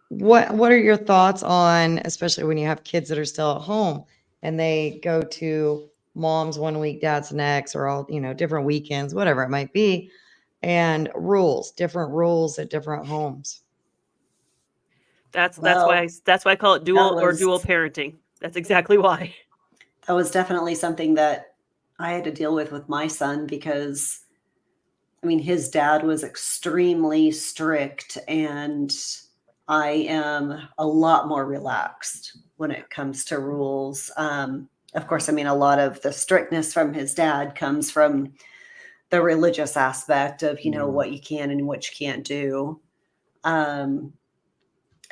What are your thoughts on, especially when you have kids that are still at home and they go to mom's one week, dad's next, or all, different weekends, whatever it might be, and different rules at different homes? That's why I call it dual parenting. That's exactly why. That was definitely something that I had to deal with my son, because his dad was extremely strict, and I am a lot more relaxed when it comes to rules. Of course, a lot of the strictness from his dad comes from the religious aspect of, what you can and what you can't do.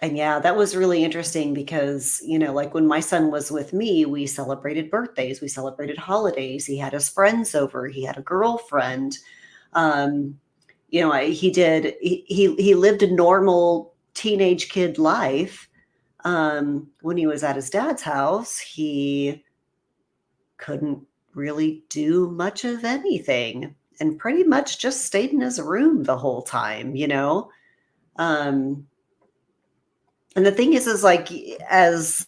And yeah, that was really interesting because, like when my son was with me, we celebrated birthdays, we celebrated holidays. He had his friends over, he had a girlfriend. He lived a normal teenage kid life. When he was at his dad's house, he couldn't really do much of anything and pretty much just stayed in his room the whole time, and the thing is like, as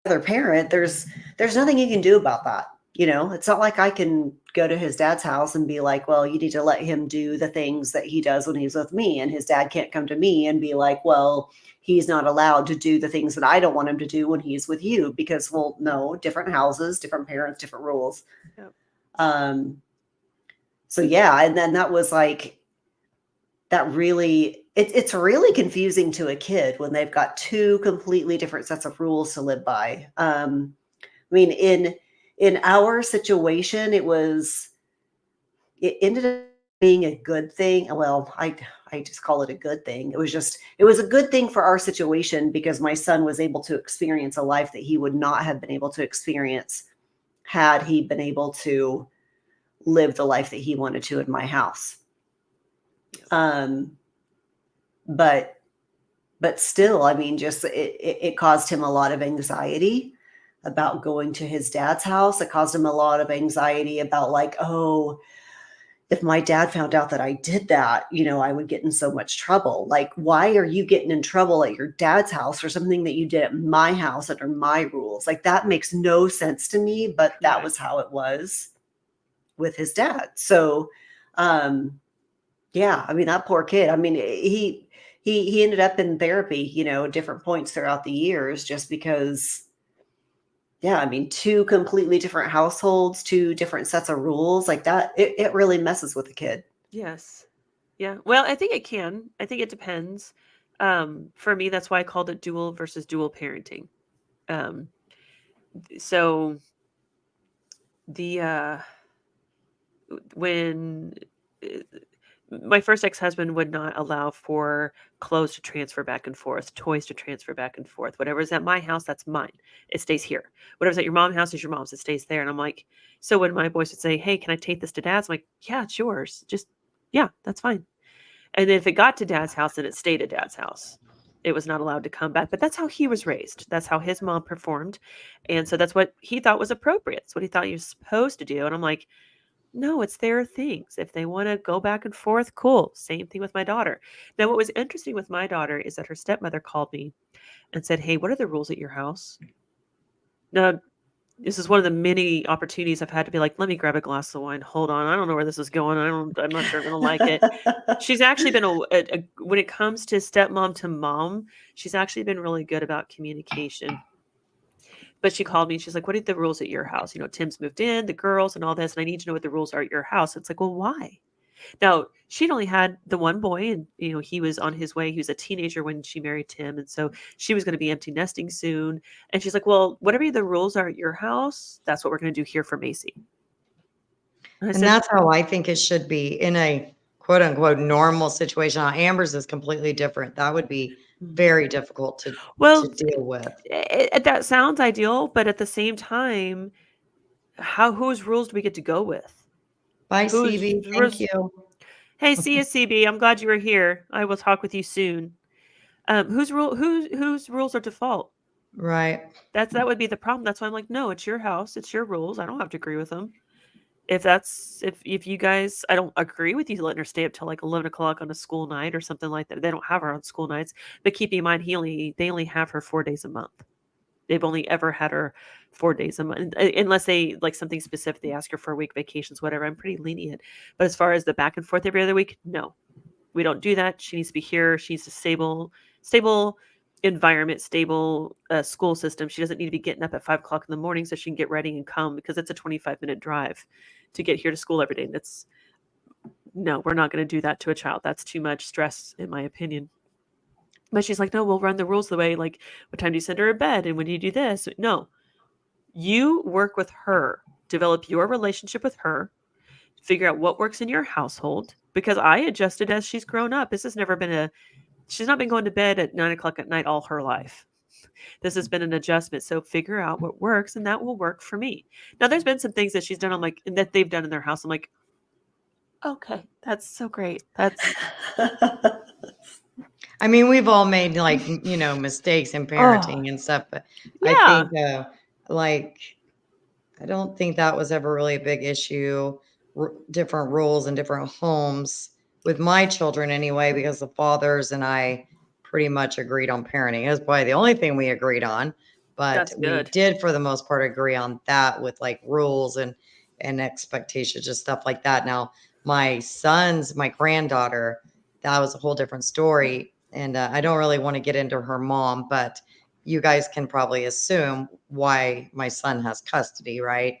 other parent, there's nothing you can do about that. It's not like I can go to his dad's house and be like, well, you need to let him do the things that he does when he's with me. And his dad can't come to me and be like, well, he's not allowed to do the things that I don't want him to do when he's with you, because, well, no, different houses, different parents, different rules. Yep. So yeah. And then that was like, that really, it's really confusing to a kid when they've got 2 completely different sets of rules to live by. In our situation, it ended up being a good thing. Well, I just call it a good thing. It was a good thing for our situation, because my son was able to experience a life that he would not have been able to experience had he been able to live the life that he wanted to in my house. But still, it caused him a lot of anxiety about going to his dad's house. It caused him a lot of anxiety about like, oh, if my dad found out that I did that, I would get in so much trouble. Like, why are you getting in trouble at your dad's house for something that you did at my house under my rules? Like, that makes no sense to me, but that was how it was with his dad. So, yeah, that poor kid. He ended up in therapy, at different points throughout the years, just because, yeah, 2 completely different households, 2 different sets of rules like that. It really messes with a kid. Yes. Yeah. Well, I think it can. I think it depends. For me, that's why I called it dual versus dual parenting. So when my first ex-husband would not allow for clothes to transfer back and forth, toys to transfer back and forth. Whatever's at my house, that's mine. It stays here. Whatever's at your mom's house is your mom's. It stays there. And I'm like, so when my boys would say, hey, can I take this to dad's? I'm like, yeah, it's yours. Just, yeah, that's fine. And then if it got to dad's house, then it stayed at dad's house. it was not allowed to come back. But that's how he was raised. That's how his mom performed. And so that's what he thought was appropriate. It's what he thought he was supposed to do. And I'm like, no, it's their things. If they want to go back and forth, cool. Same thing with my daughter. Now, what was interesting with my daughter is that her stepmother called me and said, hey, what are the rules at your house? Now, this is one of the many opportunities I've had to be like, let me grab a glass of wine. Hold on. I don't know where this is going. I'm not sure I'm going to like it. She's actually been when it comes to stepmom to mom, she's actually been really good about communication. But she called me and she's like, what are the rules at your house? You know, Tim's moved in, the girls and all this, and I need to know what the rules are at your house. It's like, well, why? Now, she'd only had the one boy, and he was on his way. He was a teenager when she married Tim, and so she was going to be empty nesting soon. And she's like, well, whatever the rules are at your house, that's what we're going to do here for Macy. And I And said, that's how I think it should be in a quote unquote normal situation. Now, Amber's is completely different. That would be very difficult to well, deal with. that sounds ideal, but at the same time, whose rules do we get to go with? Bye, Whose CB. Thank rules? you. Hey, see you, CB. I'm glad you were here. I will talk with you soon. Whose rules are default? Right. That would be the problem. That's why I'm like, no, it's your house, it's your rules. I don't have to agree with them. If you guys, I don't agree with you letting her stay up till like 11 o'clock on a school night or something like that. They don't have her on school nights, but keep in mind, they only have her 4 days a month. They've only ever had her 4 days a month, unless they like something specific. They ask her for a week vacations, whatever. I'm pretty lenient. But as far as the back and forth every other week, no, we don't do that. She needs to be here. She needs a stable environment, stable school system. She doesn't need to be getting up at 5 o'clock in the morning so she can get ready and come, because it's a 25-minute drive to get here to school every day. No, we're not going to do that to a child. That's too much stress, in my opinion. But she's like, no, we'll run the rules the way, like, what time do you send her to bed? And when do you do this? No, you work with her, develop your relationship with her, figure out what works in your household, because I adjusted as she's grown up. She's not been going to bed at 9 o'clock at night all her life. This has been an adjustment. So figure out what works, and that will work for me. Now, there's been some things that she's done, and that they've done in their house. I'm like, okay, that's so great. I mean, we've all made mistakes in parenting and stuff, but Yeah. I think I don't think that was ever really a big issue. Different rules in different homes with my children anyway, because the fathers and I pretty much agreed on parenting. It was probably the only thing we agreed on, but That's good. we did for the most part agree on that with like rules and expectations, just stuff like that. Now, my granddaughter, that was a whole different story. And I don't really want to get into her mom, but you guys can probably assume why my son has custody, right?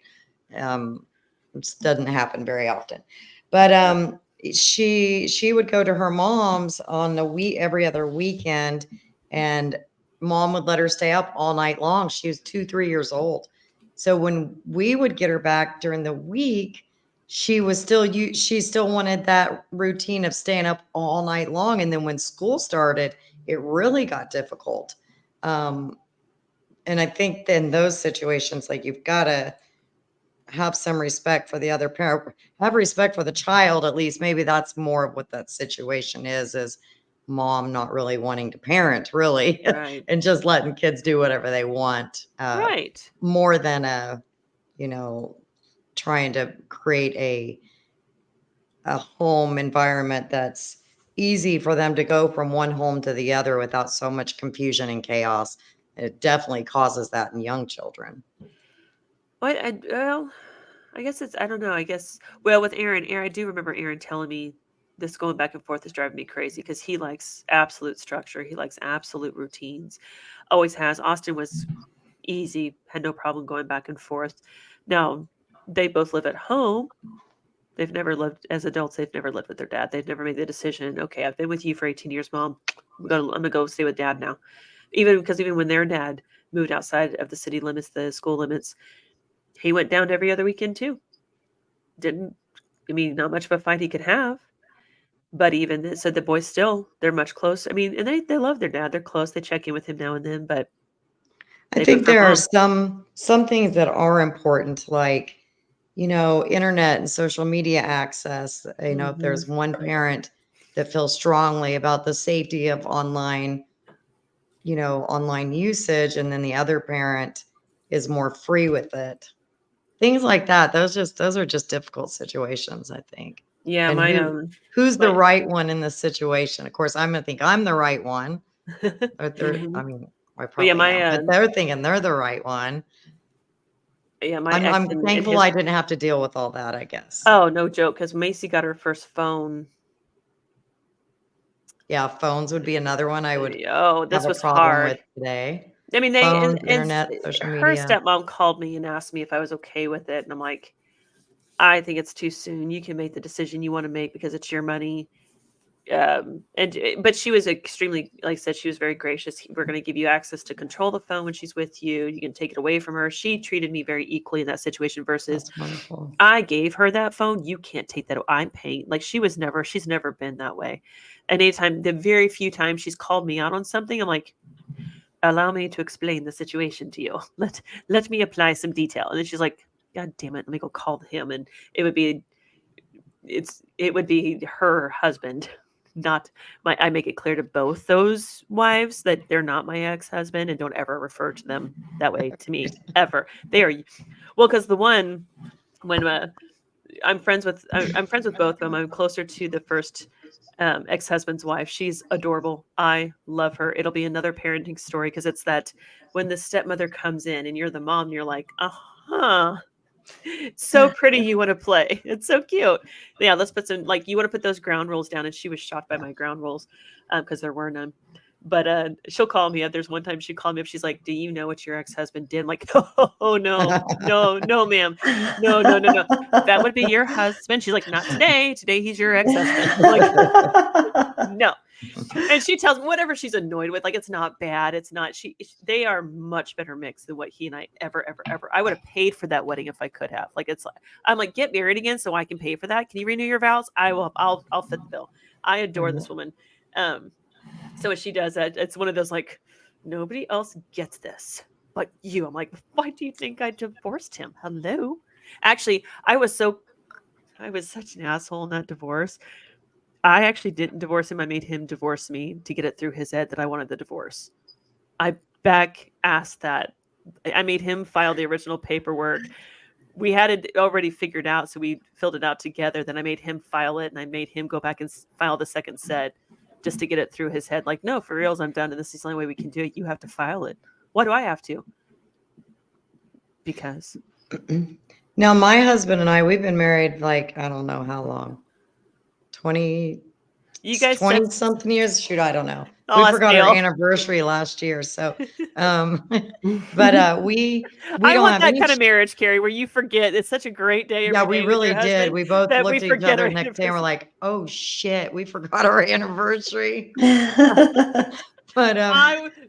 It doesn't happen very often. But she would go to her mom's on every other weekend, and mom would let her stay up all night long. She was 2-3 years old. So when we would get her back during the week, she still wanted that routine of staying up all night long. And then when school started, it really got difficult. And I think in those situations, like, you've got to have some respect for the other parent, have respect for the child. At least maybe that's more of what that situation is mom not really wanting to parent, really, Right. and just letting kids do whatever they want. Right. More than trying to create a home environment that's easy for them to go from one home to the other without so much confusion and chaos. It definitely causes that in young children. Well, I guess I don't know. Well, with Aaron, I do remember Aaron telling me this going back and forth is driving me crazy, because he likes absolute structure. He likes absolute routines. Always has. Austin was easy, had no problem going back and forth. Now, they both live at home. They've never lived as adults. They've never lived with their dad. They've never made the decision, okay, I've been with you for 18 years, Mom. I'm gonna go stay with Dad now. Even when their dad moved outside of the city limits, the school limits, he went down every other weekend too. Not much of a fight he could have. But even so, the boys they're much closer. And they love their dad. They're close. They check in with him now and then, but I think there are some things that are important, like, internet and social media access. If there's one parent that feels strongly about the safety of online online usage, and then the other parent is more free with it. Things like that. Those are just difficult situations, I think. Yeah, And my who's the my right one in this situation? Of course, I'm gonna think I'm the right one. Or Mhm. I mean, I But yeah, probably am, but they're thinking they're the right one. my ex I'm and thankful his I didn't have to deal with all that, I guess. oh, no joke, because Macy got her first phone. Yeah, phones would be another one I would Oh, have this a was problem hard. with today. I mean, Phones, internet, social her media. stepmom called me and asked me if I was okay with it, and I'm like, I think it's too soon. You can make the decision you want to make because it's your money. But she was extremely, like I said, she was very gracious. We're going to give you access to control the phone when she's with you. You can take it away from her. She treated me very equally in that situation versus That's wonderful. I gave her that phone. You can't take that. I'm paying. Like she's never been that way. And anytime, the very few times she's called me out on something, I'm like, allow me to explain the situation to you. Let me apply some detail. And then she's like, God damn it, let me go call him. And it would be her husband, not my. I make it clear to both those wives that they're not my ex-husband and don't ever refer to them that way to me ever. They are well, because the one when I'm friends with both of them. I'm closer to the first ex-husband's wife. She's adorable. I love her. It'll be another parenting story because it's that when the stepmother comes in and you're the mom, and you're like, it's so pretty. You want to play. It's so cute. Yeah, let's put some, like, you want to put those ground rules down. And she was shocked by my ground rules because there were none. But she'll call me up. There's one time she called me up. She's like, do you know what your ex-husband did? I'm like, oh, no, ma'am. No. That would be your husband. She's like, not today. Today he's your ex-husband. I'm like, no. And she tells me whatever she's annoyed with, like, it's not bad. It's not, they are much better mix than what he and I ever. I would have paid for that wedding if I could have. Like, it's like, I'm like, get married again so I can pay for that. Can you renew your vows? I'll fit the bill. I adore this woman. So when she does that, it's one of those like, nobody else gets this but you. I'm like, why do you think I divorced him? Hello. Actually, I was such an asshole in that divorce. I actually didn't divorce him. I made him divorce me to get it through his head that I wanted the divorce. I asked that. I made him file the original paperwork. We had it already figured out, so we filled it out together. Then I made him file it, and I made him go back and file the second set just to get it through his head. Like, no, for reals, I'm done, and this is the only way we can do it. You have to file it. Why do I have to? Because. Now, my husband and I, we've been married like, I don't know how long. 20 something years. Shoot, I don't know. We forgot our anniversary last year. So, but we I don't want have that any kind of marriage, Carrie, where you forget. It's such a great day. Yeah, we really did. We both looked at each other next day and we're like, oh shit, we forgot our anniversary. But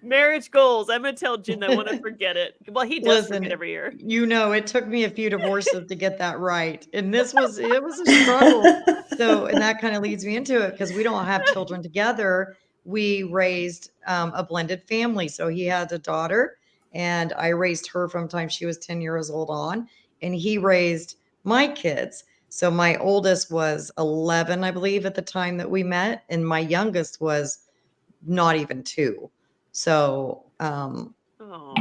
marriage goals. I'm gonna tell Jen I want to forget it. Well, he does forget every year. It took me a few divorces to get that right. And it was a struggle. So, and that kind of leads me into it because we don't have children together. We raised a blended family. So he had a daughter and I raised her from the time she was 10 years old on, and he raised my kids. So my oldest was 11, I believe, at the time that we met. And my youngest was not even 2. So,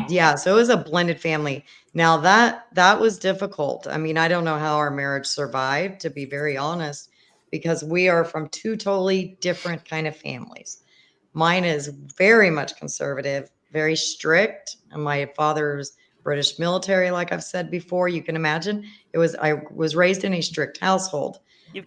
yeah, so it was a blended family. Now that was difficult. I mean, I don't know how our marriage survived, to be very honest, because we are from 2 totally different kind of families. Mine is very much conservative, very strict. And my father's British military, like I've said before, you can imagine. I was raised in a strict household.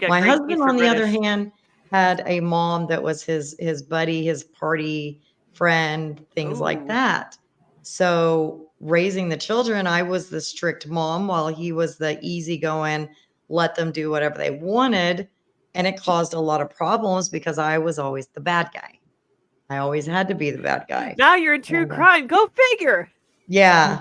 My husband, on the other hand, had a mom that was his buddy, his party friend, things like that. So raising the children, I was the strict mom while he was the easygoing, let them do whatever they wanted. And it caused a lot of problems because I was always the bad guy. I always had to be the bad guy. Now you're in true crime. Go figure. Yeah.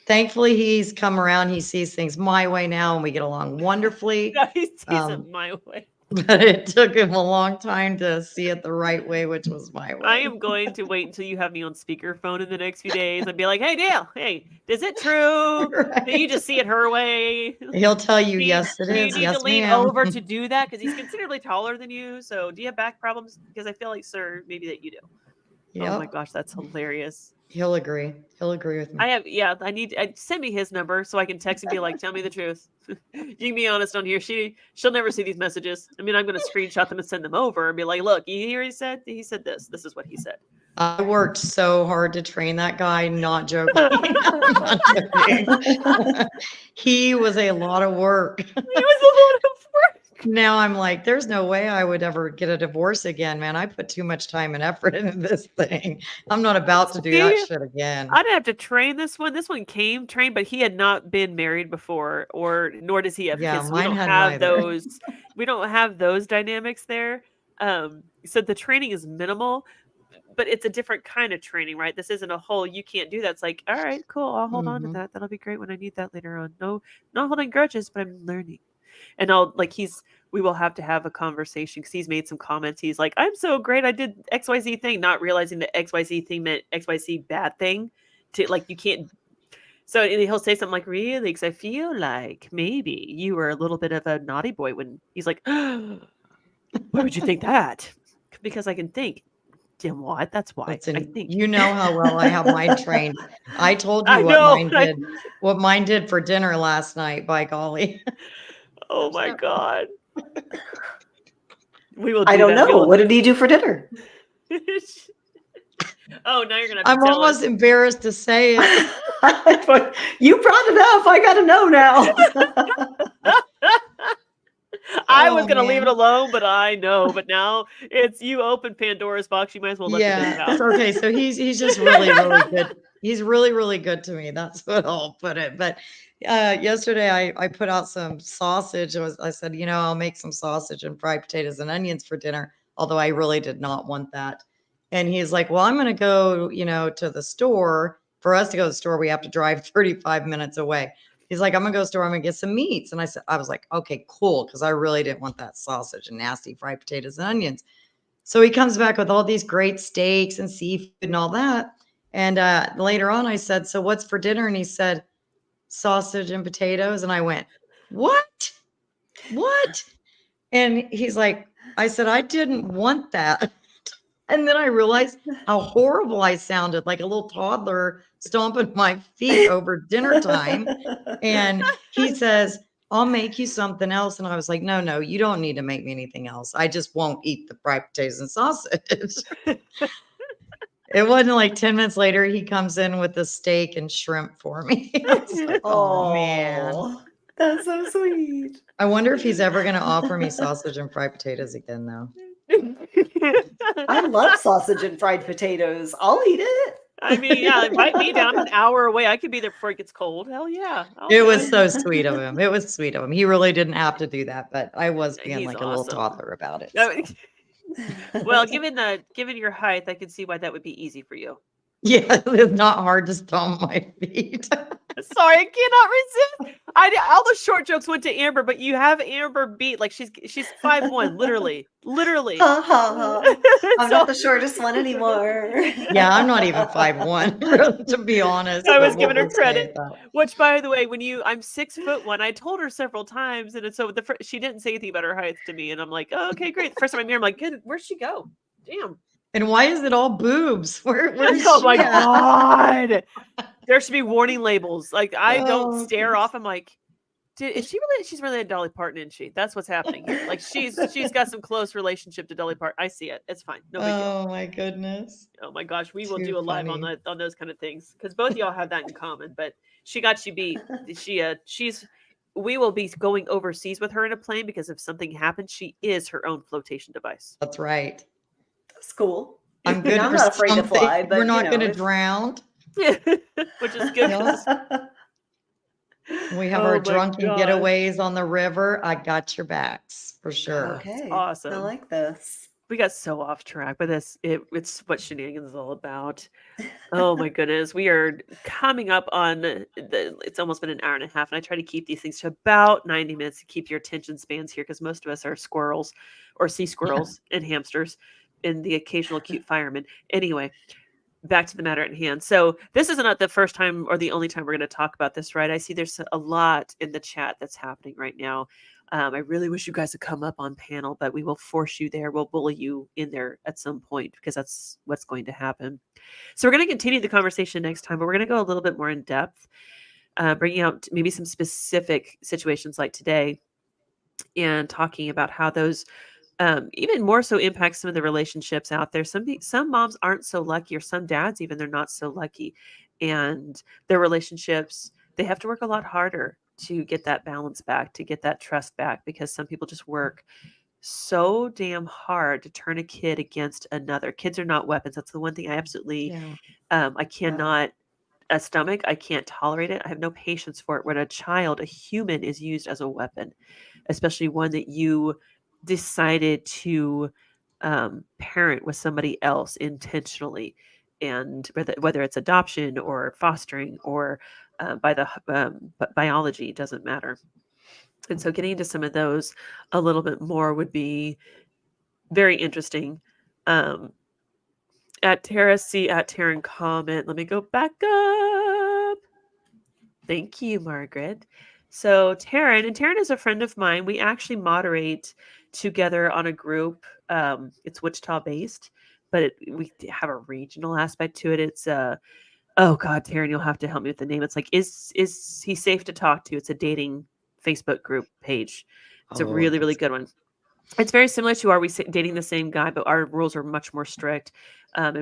Thankfully, he's come around. He sees things my way now, and we get along wonderfully. No, he sees it my way. But it took him a long time to see it the right way, which was my way. I am going to wait until you have me on speakerphone in the next few days and be like, hey, Dale, hey, is it true? Right. Do you just see it her way? He'll tell you, yes, it is. Do you need to lean over to do that? Because he's considerably taller than you. So do you have back problems? Because I feel like, sir, maybe that you do. Oh my Yep. gosh, that's hilarious. He'll agree. He'll agree with me. I need send me his number so I can text and be like, tell me the truth. You can be honest on here. She'll never see these messages. I mean, I'm gonna screenshot them and send them over and be like, look, you hear he said this. This is what he said. I worked so hard to train that guy, not joking. I'm not joking. He was a lot of work. It was a lot of work. Now I'm like, there's no way I would ever get a divorce again, man. I put too much time and effort into this thing. I'm not about to do that See? shit again. I didn't have to train this one. This one came trained, but he had not been married before, nor does he have Yeah, kids. So mine we don't hadn't have either. those. We don't have those dynamics there. So the training is minimal, but it's a different kind of training, right? This isn't a whole you can't do that. It's like, all right, cool. I'll hold on to Mhm. that. That'll be great when I need that later on. No, not holding grudges, but I'm learning. And I'll like we will have to have a conversation because he's made some comments. He's like, I'm so great. I did XYZ thing, not realizing that XYZ thing meant XYZ bad thing. To like, you can't. So and he'll say something like, really? Because I feel like maybe you were a little bit of a naughty boy when he's like, why would you think that? Because I can think. Then what? That's why I Listen, think. you know how well I have mine trained. I told you I what know. mine did. What mine did for dinner last night, by golly. Oh my God. We will do I don't that. We know. will- What did he do for dinner? Oh, now you're gonna have to I'm tell almost us. embarrassed to say it. You brought it up. I got to know now. I was Oh, gonna leave it man. alone, but I know. But now it's you open Pandora's box. You might as well let the Yeah. name out. Okay. So he's just really, really good. He's really, really good to me. That's what I'll put it. But yesterday I put out some sausage. I said, I'll make some sausage and fried potatoes and onions for dinner, although I really did not want that. And he's like, well, I'm going to go, to the store. For us to go to the store, we have to drive 35 minutes away. He's like, I'm going to go to the store. I'm going to get some meats. And I was like, okay, cool. Because I really didn't want that sausage and nasty fried potatoes and onions. So he comes back with all these great steaks and seafood and all that. And later on, I said, so what's for dinner? And he said, sausage and potatoes. And I went, what? What? And he's like, I said, I didn't want that. And then I realized how horrible I sounded, like a little toddler stomping my feet over dinner time. And he says, I'll make you something else. And I was like, no, you don't need to make me anything else. I just won't eat the fried potatoes and sausage. It wasn't like 10 minutes later, he comes in with the steak and shrimp for me. I was like, oh, man. That's so sweet. I wonder if he's ever going to offer me sausage and fried potatoes again, though. I love sausage and fried potatoes. I'll eat it. I mean, yeah, invite me down an hour away. I could be there before it gets cold. Hell yeah. I'll It do was so sweet of him. It was sweet of him. He really didn't have to do that, but I was being He's like a little awesome. toddler about it. I so. mean, well, given your height, I can see why that would be easy for you. Yeah, it's not hard to stomp my feet. Sorry, I cannot resist. All the short jokes went to Amber, but you have Amber beat. Like she's 5'1", literally. Ha, ha, ha. I'm So- not the shortest one anymore. Yeah, I'm not even 5'1", to be honest. I but was giving we'll her just say credit. that. Which, by the way, I'm 6'1", I told her several times, and so she didn't say anything about her height to me, and I'm like, oh, okay, great. The first time I met her, I'm like, good, where'd she go? Damn. And why is it all boobs? Where's Oh she my at? God. There should be warning labels. Like I don't Oh, stare goodness. off. I'm like, she's really a Dolly Parton, isn't she? That's what's happening here. Like she's got some close relationship to Dolly Parton. I see it. It's fine. No big deal. Oh my goodness. Oh my gosh, we will Too do a live on funny. that on those kind of things because both of y'all have that in common. But she got you beat. We will be going overseas with her in a plane because if something happens, she is her own flotation device. That's right. That's cool. I'm good I'm for not afraid to something. fly, but We're not going to if- drown. Which is good. 'cause We have Oh our my drunken gosh. getaways on the river. I got your backs for sure. Okay. awesome. I like this. We got so off track, but it's what Shenanigans is all about. Oh my goodness. We are coming up on it's almost been an hour and a half, and I try to keep these things to about 90 minutes to keep your attention spans here because most of us are squirrels or sea squirrels and hamsters and the occasional cute fireman. Anyway, back to the matter at hand. So this is not the first time or the only time we're going to talk about this, right? I see there's a lot in the chat that's happening right now. I really wish you guys would come up on panel, but we will force you there. We'll bully you in there at some point because that's what's going to happen. So we're going to continue the conversation next time, but we're going to go a little bit more in depth, bringing out maybe some specific situations like today and talking about how those even more so impacts some of the relationships out there. Some moms aren't so lucky, or some dads even, they're not so lucky, and their relationships, they have to work a lot harder to get that balance back, to get that trust back, because some people just work so damn hard to turn a kid against another. Kids are not weapons. That's the one thing I absolutely Yeah. I cannot stomach. I can't tolerate it. I have no patience for it when a child, a human, is used as a weapon, especially one that you decided to parent with somebody else intentionally, and whether it's adoption or fostering or by the biology, it doesn't matter. And so getting into some of those a little bit more would be very interesting. At Tara, see at Taryn comment. Let me go back up. Thank you, Margaret. So Taryn is a friend of mine. We actually moderate together on a group. It's Wichita based, but we have a regional aspect to it. It's oh God, Taryn, you'll have to help me with the name. It's like, is he safe to talk to? It's a dating Facebook group page. It's a really, really good one. It's very similar to Are We Dating the Same Guy, but our rules are much more strict, and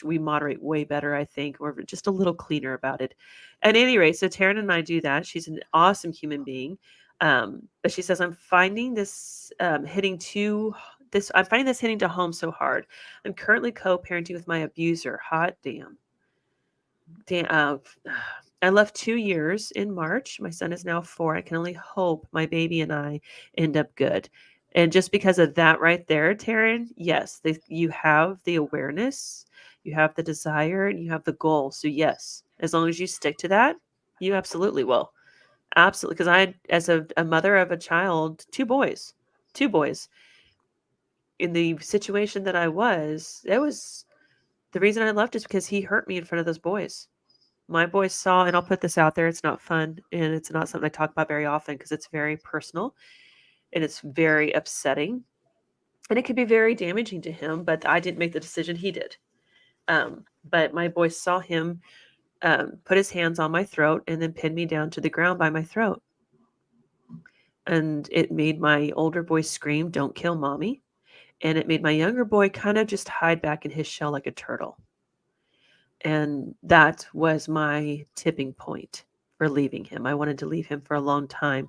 we moderate way better, I think. We're just a little cleaner about it. At any rate, so Taryn and I do that. She's an awesome human being. But she says, I'm finding this hitting to home so hard. I'm currently co-parenting with my abuser. Hot damn. I left 2 years in March. My son is now 4. I can only hope my baby and I end up good. And just because of that right there, Taryn, yes, you have the awareness, you have the desire, and you have the goal. So yes, as long as you stick to that, you absolutely will. Absolutely. Because I, as a mother of a child, two boys, in the situation that I was, the reason I left is because he hurt me in front of those boys. My boys saw, and I'll put this out there, it's not fun, and it's not something I talk about very often because it's very personal and it's very upsetting, and it could be very damaging to him, but I didn't make the decision, he did. But my boys saw him put his hands on my throat and then pin me down to the ground by my throat. And it made my older boy scream, "Don't kill mommy." And it made my younger boy kind of just hide back in his shell like a turtle. And that was my tipping point for leaving him. I wanted to leave him for a long time.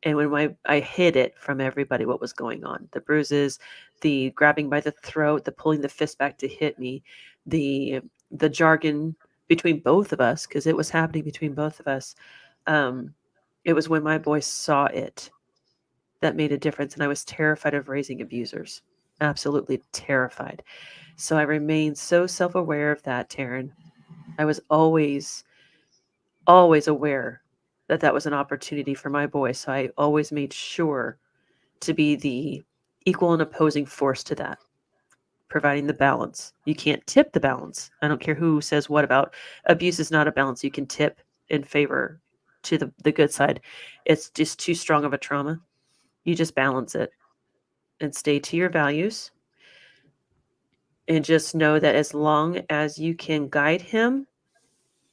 And when I hid it from everybody what was going on, the bruises, the grabbing by the throat, the pulling the fist back to hit me, the jargon between both of us, because it was happening between both of us. It was when my boys saw it that made a difference. And I was terrified of raising abusers. Absolutely terrified. So I remained so self-aware of that, Taryn. I was always aware that was an opportunity for my boy. So I always made sure to be the equal and opposing force to that, providing the balance. You can't tip the balance. I don't care who says what about abuse is not a balance. You can tip in favor to the good side. It's just too strong of a trauma. You just balance it and stay to your values. And just know that as long as you can guide him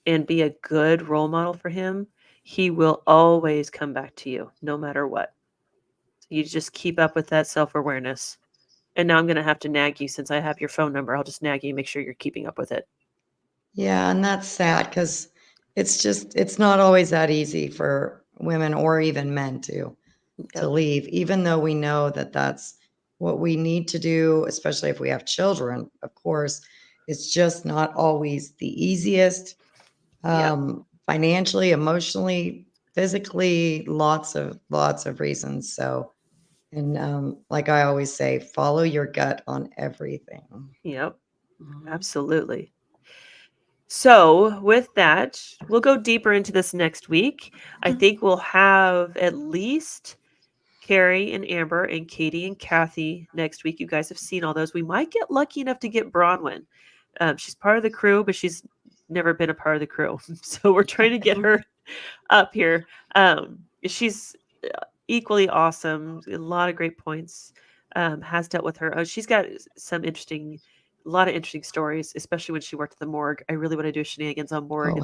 and be a good role model for him, he will always come back to you, no matter what. So you just keep up with that self-awareness. And now I'm going to have to nag you since I have your phone number. I'll just nag you, make sure you're keeping up with it. Yeah, and that's sad because it's not always that easy for women or even men to leave, even though we know that that's what we need to do, especially if we have children. Of course, it's just not always the easiest. Financially, emotionally, physically, lots of reasons. So, and like I always say, follow your gut on everything. Yep, absolutely. So with that, we'll go deeper into this next week. I think we'll have at least Carrie and Amber and Katie and Kathy next week. You guys have seen all those. We might get lucky enough to get Bronwyn. She's part of the crew, but she's never been a part of the crew. So we're trying to get her up here. She's equally awesome. A lot of great points. Has dealt with her. Oh, she's got some interesting, a lot of interesting stories, especially when she worked at the morgue. I really want to do Shenanigans on morgue.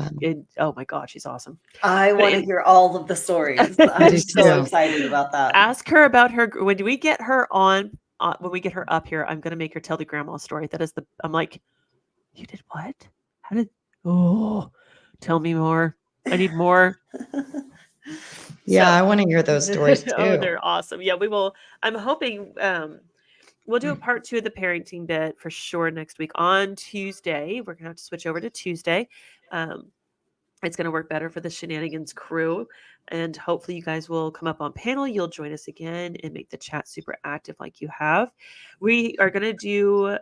Oh my God, she's awesome. I But want to hear all of the stories. I I'm do so too. excited about that. Ask her about her when we get her on. When we get her up here, I'm gonna make her tell the grandma story. That is the. I'm like, you did what? How did? Oh, tell me more. I need more. Yeah, So- I want to hear those stories Oh, too. they're awesome. Yeah, we will. I'm hoping we'll do a part 2 of the parenting bit for sure next week on Tuesday. We're gonna have to switch over to Tuesday. It's going to work better for the Shenanigans crew, and hopefully you guys will come up on panel. You'll join us again and make the chat super active like you have. We are going to do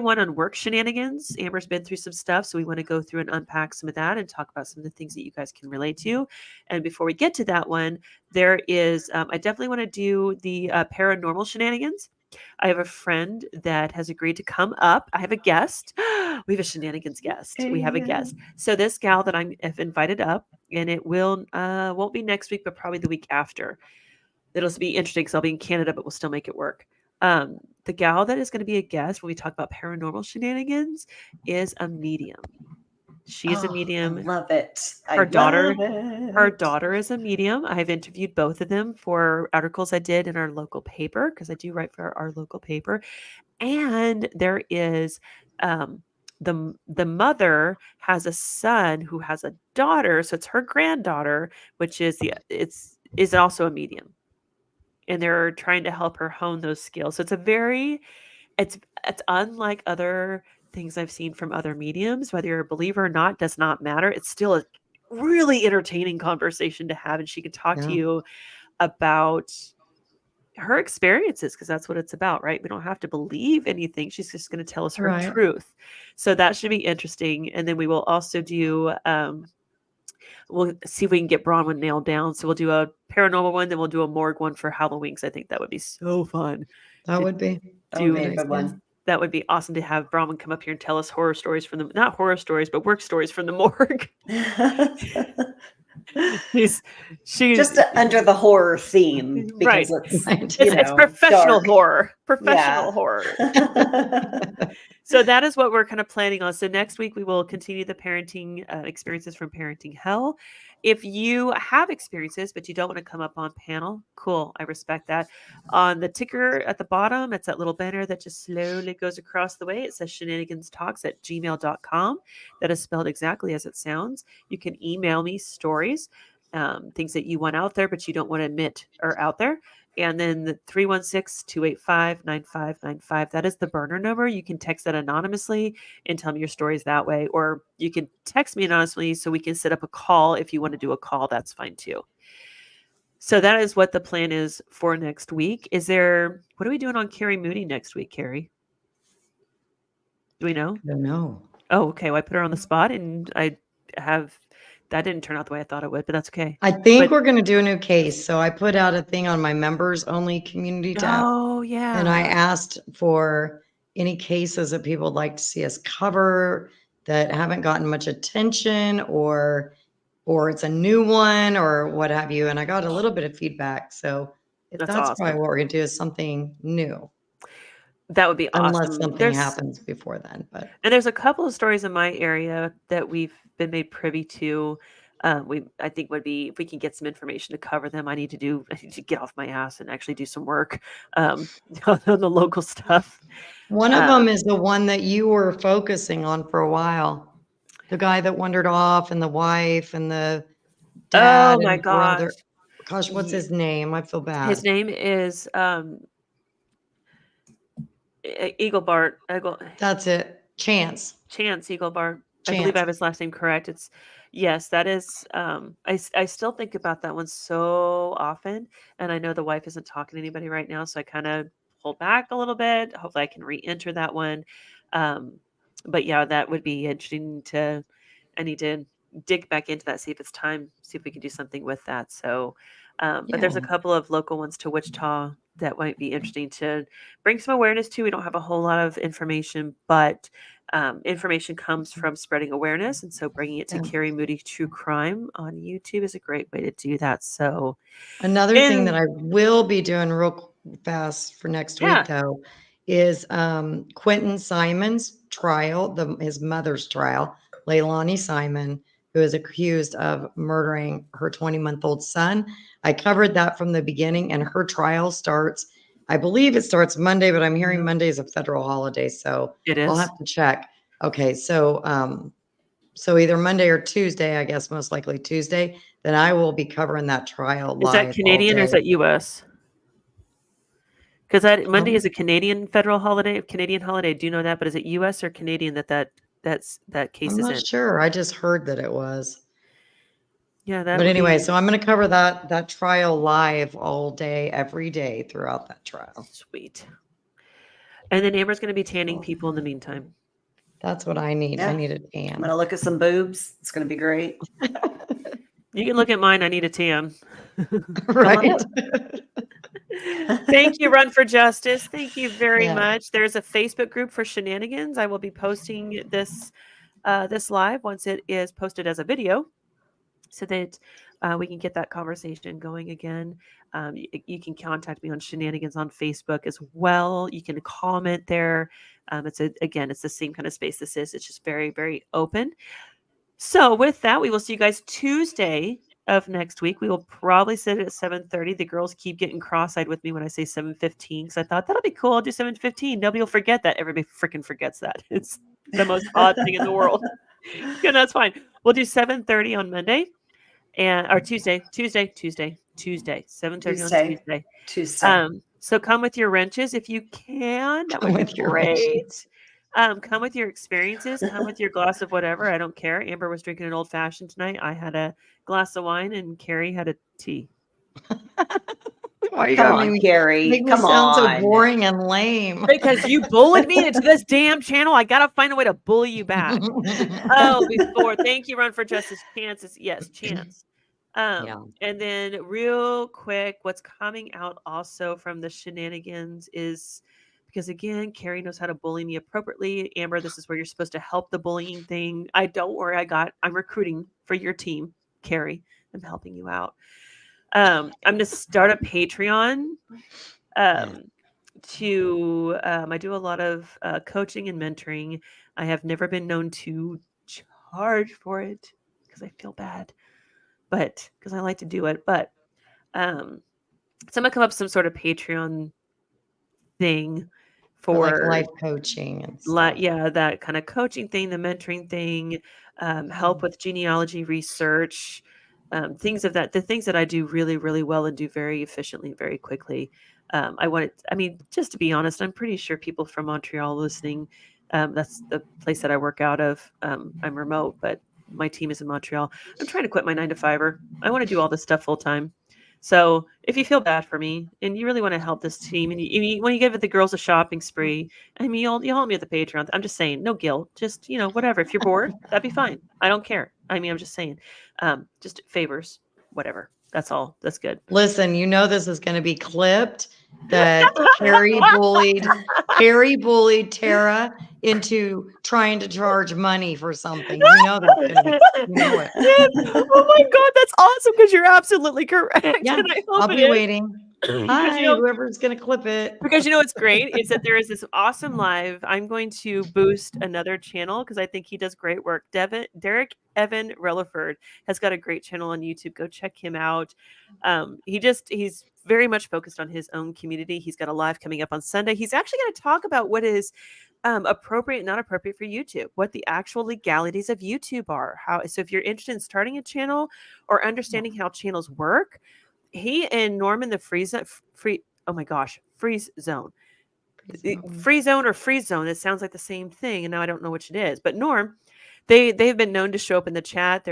one on work shenanigans. Amber's been through some stuff, so we want to go through and unpack some of that and talk about some of the things that you guys can relate to. And before we get to that one, there is I definitely want to do the paranormal shenanigans. I have a friend that has agreed to come up. I have a guest. We have a Shenanigans guest. We have a guest. So this gal that I've invited up, and it won't be next week, but probably the week after. It'll be interesting because I'll be in Canada, but we'll still make it work. The gal that is going to be a guest when we talk about paranormal shenanigans is a medium. She's a medium. I love it. Her daughter daughter is a medium. I've interviewed both of them for articles I did in our local paper because I do write for our local paper. And there is the mother has a son who has a daughter, so it's her granddaughter, which is is also a medium. And they're trying to help her hone those skills. So it's unlike other things I've seen from other mediums. Whether you're a believer or not does not matter. It's still a really entertaining conversation to have, and she can talk to you about her experiences because that's what it's about, right? We don't have to believe anything. She's just going to tell us her truth. So that should be interesting. And then we will also do we'll see if we can get Bronwyn nailed down. So we'll do a paranormal one, then we'll do a morgue one for Halloween because I think that would be so fun. That would be a good one. That would be awesome to have Bronwyn come up here and tell us horror stories from the not horror stories, but work stories from the morgue. she's just under the horror theme because it's professional horror. Horror. So that is what we're kind of planning on. So next week we will continue the parenting experiences from Parenting Hell. If you have experiences but you don't want to come up on panel, cool. I respect that. On the ticker at the bottom, it's that little banner that just slowly goes across the way. It says shenaniganstalks@gmail.com. That is spelled exactly as it sounds. You can email me stories, things that you want out there but you don't want to admit are out there. And then the 316-285-9595. That is the burner number. You can text that anonymously and tell me your stories that way. Or you can text me anonymously so we can set up a call. If you want to do a call, that's fine too. So that is what the plan is for next week. What are we doing on Carrie Mooney next week, Carrie? Do we know? I don't know. Oh, okay. Well, I put her on the spot and that didn't turn out the way I thought it would, but that's okay. I think we're going to do a new case. So I put out a thing on my members only community tab. Oh, yeah. And I asked for any cases that people would like to see us cover that haven't gotten much attention or it's a new one or what have you. And I got a little bit of feedback. So that's awesome. probably what we're going to do is something new. That would be awesome. Unless something happens before then. And there's a couple of stories in my area that we've been made privy to. I think would be if we can get some information to cover them. I need to get off my ass and actually do some work on the local stuff. One of them is the one that you were focusing on for a while. The guy that wandered off and the wife and the dad. Oh my and brother. gosh. Gosh, what's his name? I feel bad. His name is Eaglebart. That's it. Chance Eaglebart. I believe I have his last name correct. That is, I still think about that one so often. And I know the wife isn't talking to anybody right now. So I kind of pulled back a little bit. Hopefully I can re-enter that one. But yeah, that would be interesting I need to dig back into that, see if it's time, see if we can do something with that. So, but there's a couple of local ones to Wichita that might be interesting to bring some awareness to. We don't have a whole lot of information, but information comes from spreading awareness. And so bringing it to Yeah. Carrie Moody True Crime on YouTube is a great way to do that. So Another thing that and I will be doing real fast for next yeah, week, though, is Quentin Simon's trial, his mother's trial, Leilani Simon, who is accused of murdering her 20-month-old son. I covered that from the beginning, and her trial starts, I believe it starts Monday, but I'm hearing Monday is a federal holiday, so it I'll is. have to check. Okay, so either Monday or Tuesday, I guess most likely Tuesday, then I will be covering that trial Is that live all Canadian or is day. that US? Because Monday Um, is a Canadian federal holiday, Canadian holiday. Do you know that? But is it US or Canadian that case I'm is not in? sure. I just heard that it was. Yeah, that But would anyway, be so I'm going to cover that trial live all day, every day throughout that trial. sweet. And then Amber's going to be tanning Cool. people in the meantime. That's what I need. Yeah. I need a I'm tan. gonna look at some boobs. It's gonna be great. You can look at mine. I need a tan. Right. Thank you, Run for Justice. Thank you very Yeah. much. There's a Facebook group for Shenanigans. I will be posting this live once it is posted as a video, so that we can get that conversation going again. You can contact me on Shenanigans on Facebook as well. You can comment there. It's the same kind of space this is. It's just very, very open. So with that, we will see you guys Tuesday of next week. We will probably sit at 7:30. The girls keep getting cross-eyed with me when I say 7:15 because I thought that'll be cool. I'll do 7:15. Nobody will forget that. Everybody freaking forgets that. It's the most odd thing in the world. Yeah, that's fine. We'll do 7:30 on Monday or Tuesday. 7:30 on Tuesday. Tuesday. So come with your wrenches if you can. That Come would be with your wrenches. great. Come with your experiences. Come with your glass of whatever. I don't care. Amber was drinking an old fashioned tonight. I had a glass of wine, and Carrie had a tea. Why you Come gotta on, make Gary. me Come sound so on. boring and lame? Because you bullied me into this damn channel, I gotta find a way to bully you back. Thank you, Run for Justice. Chances, yes, chance. Yeah. And then real quick, what's coming out also from the Shenanigans is because again, Carrie knows how to bully me appropriately. Amber, this is where you're supposed to help the bullying thing. Don't worry, I'm recruiting for your team, Carrie. I'm helping you out. I'm gonna start a Patreon. I do a lot of coaching and mentoring. I have never been known to charge for it because I feel bad, but because I like to do it. But so I'm gonna come up with some sort of Patreon thing For like for life coaching and stuff. that kind of coaching thing, the mentoring thing, help with genealogy research, things of that. The things that I do really, really well and do very efficiently, very quickly. Just to be honest, I'm pretty sure people from Montreal listening. That's the place that I work out of. I'm remote, but my team is in Montreal. I'm trying to quit my 9-to-5er. I want to do all this stuff full time. So if you feel bad for me and you really want to help this team, and when you give the girls a shopping spree, you'll help me at the Patreon. I'm just saying, no guilt, just whatever. If you're bored, that'd be fine. I don't care. I'm just saying, just favors, whatever. That's all. That's good. Listen, this is going to be clipped. That Carrie bullied Tara into trying to charge money for something. That's going to be. It. Oh my God, that's awesome because you're absolutely correct. Yeah, I'll be waiting. Hi, whoever's going to clip it. Because what's great is that there is this awesome live. I'm going to boost another channel because I think he does great work. Derek Evan Relaford has got a great channel on YouTube. Go check him out. He's very much focused on his own community. He's got a live coming up on Sunday. He's actually going to talk about what is appropriate and not appropriate for YouTube, what the actual legalities of YouTube are. So if you're interested in starting a channel or understanding how channels work, he and Norman the freeze zone. Free zone, or freeze zone. It sounds like the same thing, and now I don't know which it is. But Norm, they've been known to show up in the chat.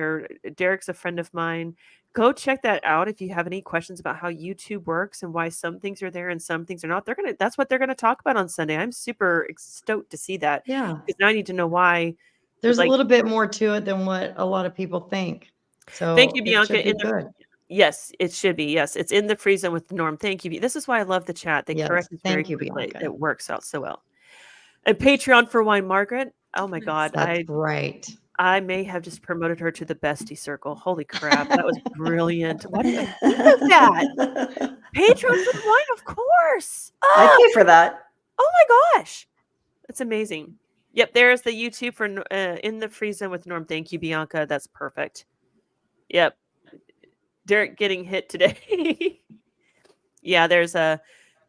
Derek's a friend of mine. Go check that out if you have any questions about how YouTube works and why some things are there and some things are not. That's what they're gonna talk about on Sunday. I'm super stoked to see that. Yeah, because now I need to know why. There's a little bit more to it than what a lot of people think. So thank you, Bianca. Good. Yes, it should be. Yes, it's in the free zone with Norm. Thank you. This is why I love the chat. They correct us very quickly. It works out so well. And Patreon for Wine Margaret. Oh my God. That's right. I may have just promoted her to the bestie circle. Holy crap. That was brilliant. Why didn't I think of that? Patreon for the wine, of course. I Oh, pay for that. oh my gosh. That's amazing. Yep, there's the YouTube for In the Free Zone with Norm. Thank you, Bianca. That's perfect. Yep. Derek getting hit today. Yeah, there's a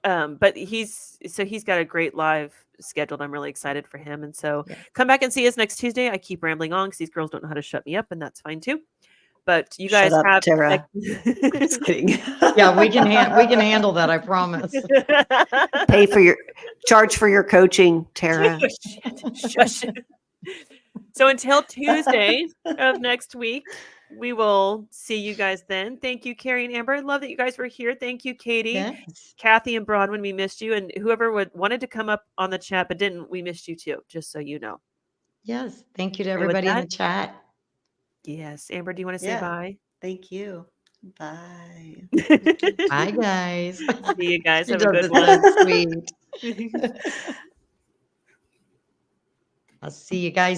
but he's got a great live scheduled. I'm really excited for him. And so Yeah. come back and see us next Tuesday. I keep rambling on because these girls don't know how to shut me up, and that's fine too. But you Shut guys up, have Tara. Just kidding. Yeah, we can handle that, I promise. Charge for your coaching, Tara. Shush. So until Tuesday of next week, we will see you guys then. Thank you, Carrie and Amber. I love that you guys were here. Thank you, Katie, Yes. Kathy, and Bronwyn. We missed you. And whoever wanted to come up on the chat but didn't, we missed you too, just so you know. Yes. Thank you to with everybody in the that- chat. Yes. Amber, do you want to say Yeah. bye? Thank you. Bye. Bye, guys. See you guys. She Have a does good it so one. sweet. I'll see you guys